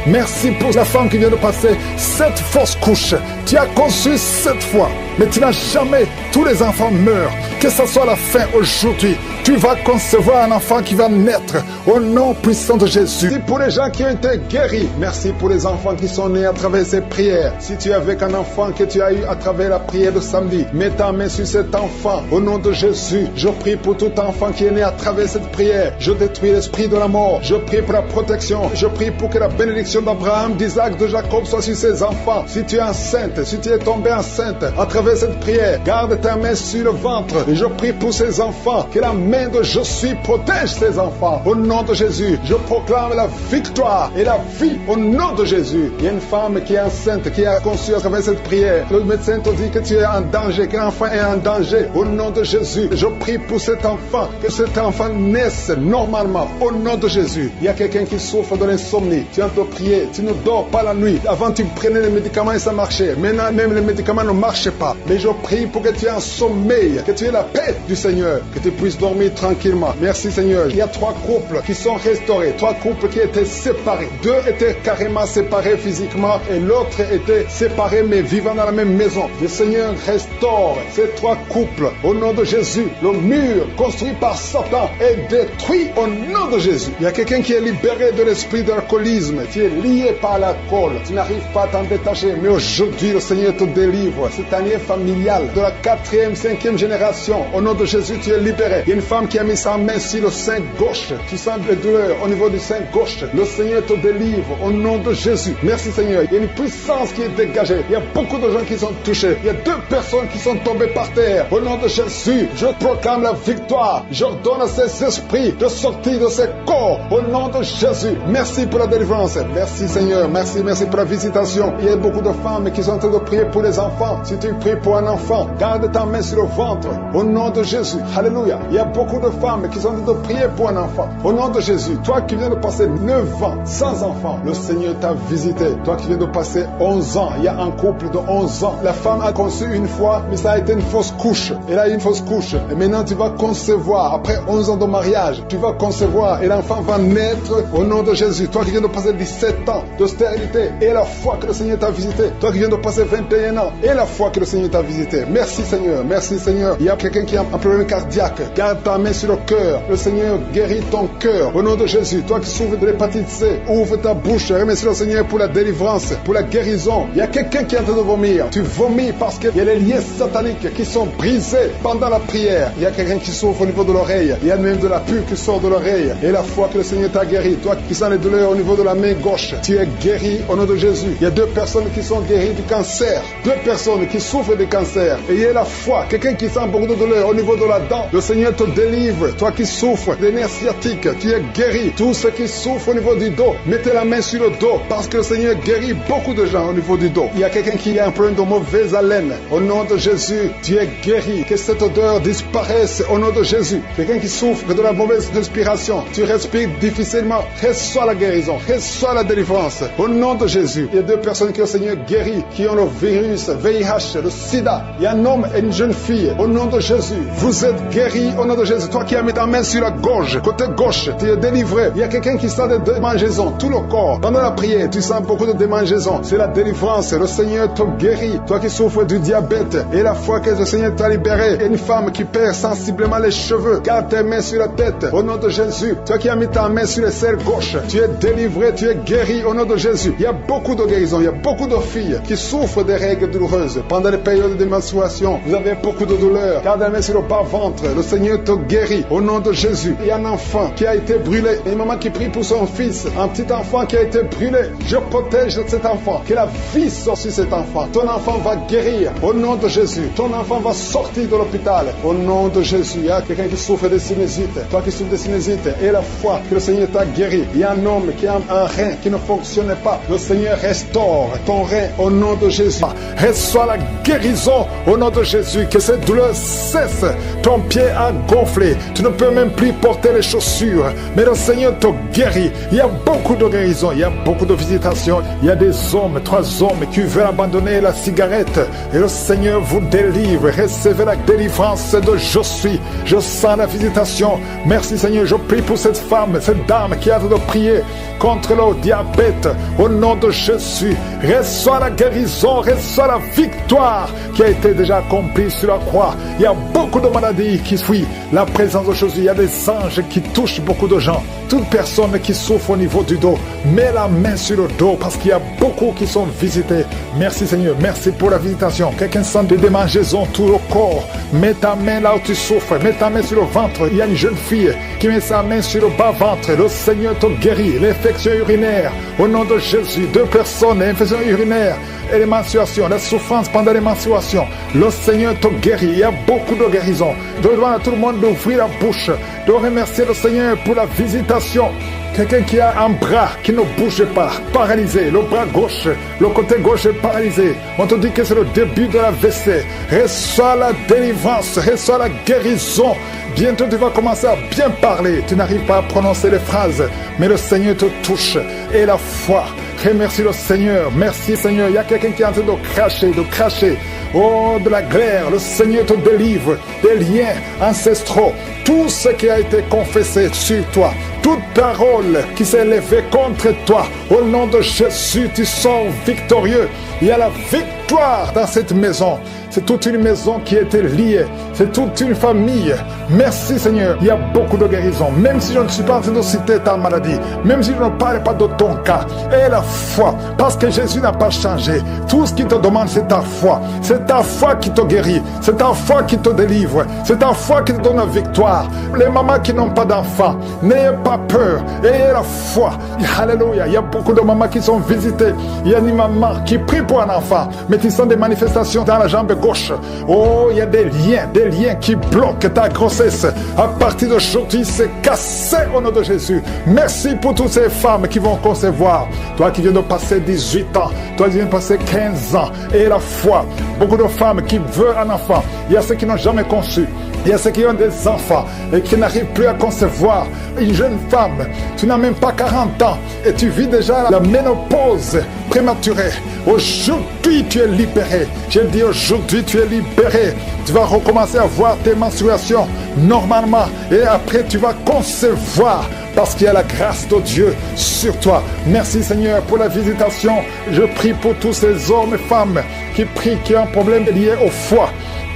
Speaker 7: Merci pour la femme qui vient de passer 7 fausses couches. Tu as conçu 7 fois, mais tu n'as jamais. Tous les enfants meurent. Que ce soit la fin aujourd'hui, tu vas concevoir un enfant qui va naître au nom puissant de Jésus. Merci pour les gens qui ont été guéris. Merci pour les enfants qui sont nés à travers ces prières. Si tu es avec un enfant que tu as eu à travers la prière de samedi, mets ta main sur cet enfant. Au nom de Jésus, je prie pour tout enfant qui est né à travers cette prière. Je détruis l'esprit de la mort. Je prie pour la protection. Je prie pour que la bénédiction d'Abraham, d'Isaac, de Jacob soit sur ces enfants. Si tu es enceinte, si tu es tombée enceinte à travers cette prière, garde ta main sur le ventre. Et je prie pour ces enfants, que la main de Je suis protège ces enfants. Au nom de Jésus, je proclame la victoire et la vie au nom de Jésus. Il y a une femme qui est enceinte, qui a conçu à travers cette prière. Le médecin te dit que tu es en danger, que l'enfant est en danger. Au nom de Jésus, je prie pour cet enfant, que cet enfant naisse normalement. Au nom de Jésus, il y a quelqu'un qui souffre de l'insomnie. Tu as te prier, tu ne dors pas la nuit. Avant, tu prenais les médicaments et ça marchait. Maintenant, même les médicaments ne marchent pas. Mais je prie pour que tu aies un sommeil, que tu aies la paix du Seigneur, que tu puisses dormir tranquillement. Merci Seigneur. Il y a 3 couples qui sont restaurés, 3 couples qui étaient séparés. 2 étaient carrément séparés physiquement et l'autre était séparé mais vivant dans la même maison. Le Seigneur restaure ces 3 couples au nom de Jésus. Le mur construit par Satan est détruit au nom de Jésus. Il y a quelqu'un qui est libéré de l'esprit d'alcoolisme. Tu es lié par l'alcool. Tu n'arrives pas à t'en détacher. Mais aujourd'hui, le Seigneur te délivre. Cette année familiale de la 4e, 5e génération. Au nom de Jésus, tu es libéré. Il y a une femme qui a mis sa main sur le sein gauche. Tu sens des douleurs au niveau du sein gauche. Le Seigneur te délivre au nom de Jésus. Merci Seigneur. Il y a une puissance qui est dégagée. Il y a beaucoup de gens qui sont touchés. Il y a 2 personnes qui sont tombées par terre. Au nom de Jésus, je proclame la victoire. J'ordonne à ces esprits de sortir de ces corps. Au nom de Jésus. Merci pour la délivrance. Merci Seigneur. Merci pour la visitation. Il y a beaucoup de femmes qui sont en train de prier pour les enfants. Si tu pries pour un enfant, garde ta main sur le ventre. Au nom de Jésus. Alléluia. Il y a beaucoup de femmes qui sont en train de prier pour un enfant. Au nom de Jésus. Toi qui viens de passer 9 ans sans enfant, le Seigneur t'a visité. Toi qui viens de passer 11 ans, il y a un couple de 11 ans. La femme a conçu une fois, mais ça a été une fausse couche. Elle a eu une fausse couche. Et maintenant tu vas concevoir. Après 11 ans de mariage, tu vas concevoir et l'enfant va naître au nom de Jésus. Toi qui viens de passer 17 ans de stérilité et la foi que le Seigneur t'a visité. Toi qui viens de passer 21 ans et la foi que le Seigneur t'a visité. Merci Seigneur. Merci Seigneur. Il y a quelqu'un qui a un problème cardiaque. Garde ta main sur le cœur. Le Seigneur guérit ton cœur. Au nom de Jésus. Toi qui souffres de l'hépatite C, ouvre ta bouche. Remercie le Seigneur pour la délivrance, pour la guérison. Il y a quelqu'un qui est en train de vomir. Tu vomis parce qu'il y a les liens sataniques qui sont brisés pendant la prière. Il y a quelqu'un qui souffre au niveau de l'oreille. Il y a même de la pus qui sort de l'oreille. Et la foi que le Seigneur t'a guéri. Toi qui sens les douleurs au niveau de la main gauche, tu es guéri au nom de Jésus. Il y a 2 personnes qui sont guéries du cancer. 2 personnes qui souffrent du cancer. Et il y a la foi. Quelqu'un qui sent beaucoup de douleur au niveau de la dent. Le Seigneur te délivre. Toi qui souffres des nerfs sciatiques, tu es guéri. Tous ceux qui souffrent au niveau du dos, mettez la main sur le dos parce que le Seigneur guérit beaucoup de gens au niveau du dos. Il y a quelqu'un qui a un problème de mauvaise haleine. Au nom de Jésus, tu es guéri. Que cette odeur disparaisse au nom de Jésus. Quelqu'un qui souffre de la mauvaise respiration, tu respires difficilement, reçois la guérison, reçois la délivrance. Au nom de Jésus, il y a 2 personnes que le Seigneur guérit, qui ont le virus VIH, le sida. Il y a un homme et une jeune fille. Au nom de Jésus, vous êtes guéris au nom de Jésus. Toi qui as mis ta main sur la gorge, côté gauche, tu es délivré. Il y a quelqu'un qui sent des démangeaisons, tout le corps. Pendant la prière, tu sens beaucoup de démangeaisons. C'est la délivrance. Le Seigneur te guérit. Toi qui souffres du diabète et la foi que le Seigneur t'a libéré. Il y a une femme qui perd sensiblement les cheveux. Garde tes mains sur la tête. Au nom de Jésus. Toi qui as mis ta main sur le cerveau gauche, tu es délivré, tu es guéri au nom de Jésus. Il y a beaucoup de guérisons. Il y a beaucoup de filles qui souffrent des règles douloureuses. Pendant les périodes de menstruation, vous avez beaucoup de douleurs. Garde la main sur le bas-ventre. Le Seigneur te guérit au nom de Jésus. Il y a un enfant qui a été brûlé. Une maman qui prie pour son fils. Un petit enfant qui a été brûlé. Je protège cet enfant. Que la vie sorte sur cet enfant. Ton enfant va guérir au nom de Jésus. Ton enfant va sortir de l'hôpital au nom de Jésus. Il y a quelqu'un qui souffre de sinusite. Toi qui souffres de sinusite et la foi que le Seigneur t'a guéri. Il y a un homme qui a un rein qui ne fonctionnait pas. Le Seigneur restaure ton rein au nom de Jésus. Reçois la guérison au nom de Jésus. Que cette douleur cesse. Ton pied a gonflé. Tu ne peux même plus porter les chaussures. Mais le Seigneur te guérit. Il y a beaucoup de guérisons. Il y a beaucoup de visitations. Il y a des hommes, 3 hommes qui veulent abandonner la cigarette. Et le Seigneur vous délivre. Recevez la délivrance de je suis. Je sens la visitation. Merci Seigneur. Je prie pour cette femme, cette dame qui a de prier contre le diable. diabète. Au nom de Jésus, reçois la guérison, reçois la victoire qui a été déjà accomplie sur la croix. Il y a beaucoup de maladies qui fuient la présence de Jésus. Il y a des anges qui touchent beaucoup de gens. Toute personne qui souffre au niveau du dos, mets la main sur le dos parce qu'il y a beaucoup qui sont visités. Merci Seigneur, merci pour la visitation. Quelqu'un sent des démangeaisons tout le corps, mets ta main là où tu souffres, mets ta main sur le ventre. Il y a une jeune fille qui met sa main sur le bas-ventre. Le Seigneur te guérit. L'infection urinaire, au nom de Jésus. 2 personnes, l'infection urinaire et les menstruations, la souffrance pendant les menstruations. Le Seigneur te guérit. Il y a beaucoup de guérisons. Je demande à tout le monde d'ouvrir la bouche, de remercier le Seigneur pour la visitation. Quelqu'un qui a un bras qui ne bouge pas, paralysé, le bras gauche, le côté gauche est paralysé. On te dit que c'est le début de la WC. Reçois la délivrance, reçois la guérison. Bientôt tu vas commencer à bien parler. Tu n'arrives pas à prononcer les phrases, mais le Seigneur te touche. Et la foi, remercie le Seigneur. Merci Seigneur. Il y a quelqu'un qui est en train de cracher. Oh, de la glaire, le Seigneur te délivre des liens ancestraux. Tout ce qui a été confessé sur toi, toute parole qui s'est élevée contre toi, au nom de Jésus, tu sors victorieux. Il y a la victoire dans cette maison. C'est toute une maison qui était liée. C'est toute une famille. Merci Seigneur. Il y a beaucoup de guérisons. Même si je ne suis pas en train de citer ta maladie, même si je ne parle pas de ton cas, et la foi, parce que Jésus n'a pas changé. Tout ce qu'il te demande, c'est ta foi. C'est ta foi qui te guérit. C'est ta foi qui te délivre. C'est ta foi qui te donne la victoire. Les mamans qui n'ont pas d'enfants, n'ayez pas peur. Ayez la foi. Alléluia. Il y a beaucoup de mamans qui sont visitées. Il y a une maman qui prie pour un enfant, mais qui sont des manifestations dans la jambe gauche. Oh, il y a des liens qui bloquent ta grossesse. À partir d'aujourd'hui, c'est cassé au nom de Jésus. Merci pour toutes ces femmes qui vont concevoir. Toi qui viens de passer 18 ans, toi qui viens de passer 15 ans, et la foi. Beaucoup de femmes qui veulent un enfant. Il y a ceux qui n'ont jamais conçu. Il y a ceux qui ont des enfants et qui n'arrivent plus à concevoir. Une jeune femme, tu n'as même pas 40 ans et tu vis déjà la ménopause prématurée. Aujourd'hui, tu es libéré. Je dis aujourd'hui, tu es libéré. Tu vas recommencer à voir tes menstruations normalement et après, tu vas concevoir parce qu'il y a la grâce de Dieu sur toi. Merci Seigneur pour la visitation. Je prie pour tous ces hommes et femmes qui prient, qui ont un problème lié au foie.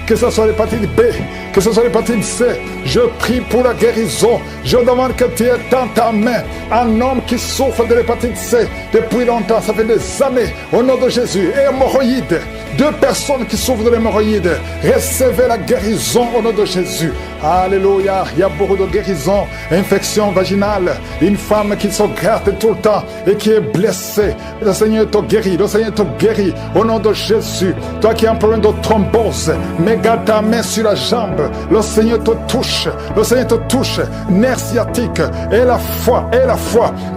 Speaker 7: Que ce soit l'hépatite B, que ce soit l'hépatite C, je prie pour la guérison. Je demande que tu aies dans ta main un homme qui souffre de l'hépatite C depuis longtemps, ça fait des années, au nom de Jésus. Et hémorroïdes, 2 personnes qui souffrent de l'hémorroïde, recevez la guérison au nom de Jésus. Alléluia, il y a beaucoup de guérisons, infection vaginale, une femme qui se gratte tout le temps et qui est blessée. Le Seigneur te guérit, le Seigneur te guérit au nom de Jésus. Toi qui as un problème de thrombose, mets ta main sur la jambe, le Seigneur te touche, le Seigneur te touche, nerf sciatique, et la foi.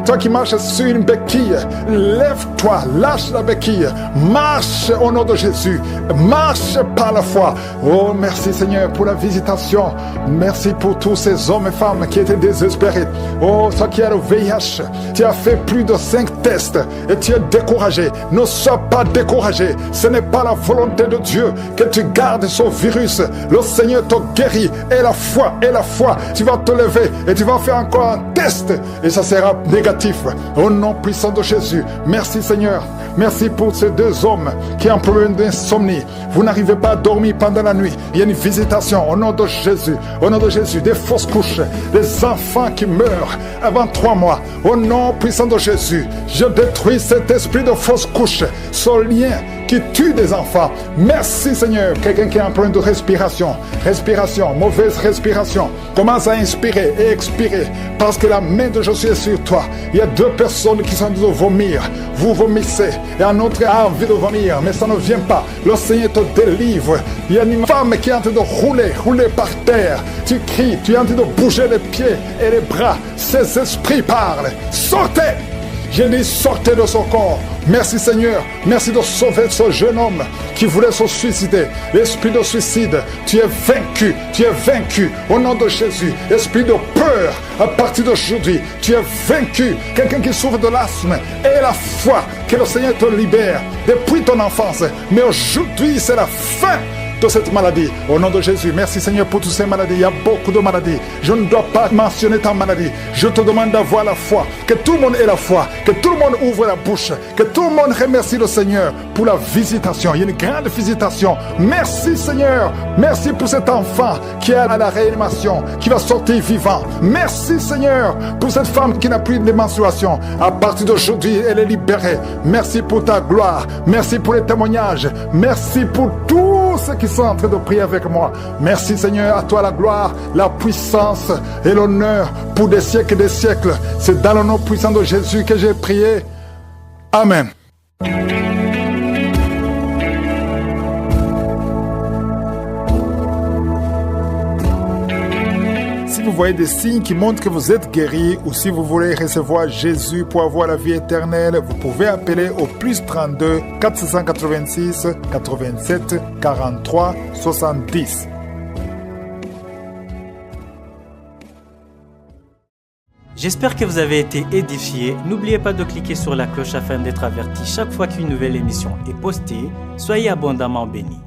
Speaker 7: Toi qui marches sur une béquille, lève-toi, lâche la béquille, marche au nom de Jésus, marche par la foi. Oh, merci Seigneur pour la visitation. Merci pour tous ces hommes et femmes qui étaient désespérés. Oh, toi qui as le VIH, tu as fait plus de 5 tests et tu es découragé. Ne sois pas découragé. Ce n'est pas la volonté de Dieu que tu gardes ce virus. Le Seigneur te guérit. Et la foi, tu vas te lever et tu vas faire encore un test et ça sera négatif. Au nom puissant de Jésus. Merci Seigneur. Merci pour ces 2 hommes qui ont un problème d'insomnie. Vous n'arrivez pas à dormir pendant la nuit. Il y a une visitation au nom de Jésus. Au nom de Jésus, des fausses couches, des enfants qui meurent avant 3 mois. Au nom puissant de Jésus, je détruis cet esprit de fausses couches, ce lien qui tue des enfants. Merci Seigneur. Quelqu'un qui a un problème de respiration, mauvaise respiration, commence à inspirer et expirer parce que la main de Jésus est sur toi. Il y a 2 personnes qui sont en train de vomir. Vous vomissez et un autre a envie de vomir, mais ça ne vient pas. Le Seigneur te délivre. Il y a une femme qui est en train de rouler par terre. Tu cries, tu es en train de bouger les pieds et les bras. Ces esprits parlent. Sortez! Je dis sortez de son corps. Merci Seigneur. Merci de sauver ce jeune homme qui voulait se suicider. L'esprit de suicide, tu es vaincu. Tu es vaincu au nom de Jésus. Esprit de peur, à partir d'aujourd'hui, tu es vaincu. Quelqu'un qui souffre de l'asthme, et la foi que le Seigneur te libère depuis ton enfance. Mais aujourd'hui, c'est la fin de cette maladie. Au nom de Jésus, merci Seigneur pour toutes ces maladies. Il y a beaucoup de maladies. Je ne dois pas mentionner ta maladie. Je te demande d'avoir la foi. Que tout le monde ait la foi. Que tout le monde ouvre la bouche. Que tout le monde remercie le Seigneur pour la visitation. Il y a une grande visitation. Merci Seigneur. Merci pour cet enfant qui est à la réanimation, qui va sortir vivant. Merci Seigneur pour cette femme qui n'a plus de menstruation. À partir d'aujourd'hui, elle est libérée. Merci pour ta gloire. Merci pour les témoignages. Merci pour tous ceux qui sont en train de prier avec moi. Merci Seigneur, à toi la gloire, la puissance et l'honneur pour des siècles et des siècles. C'est dans le nom puissant de Jésus que j'ai prié. Amen. Si vous voyez des signes qui montrent que vous êtes guéri, ou si vous voulez recevoir Jésus pour avoir la vie éternelle, vous pouvez appeler au plus 32 486 87 43 70.
Speaker 8: J'espère que vous avez été édifiés. N'oubliez pas de cliquer sur la cloche afin d'être averti chaque fois qu'une nouvelle émission est postée. Soyez abondamment bénis.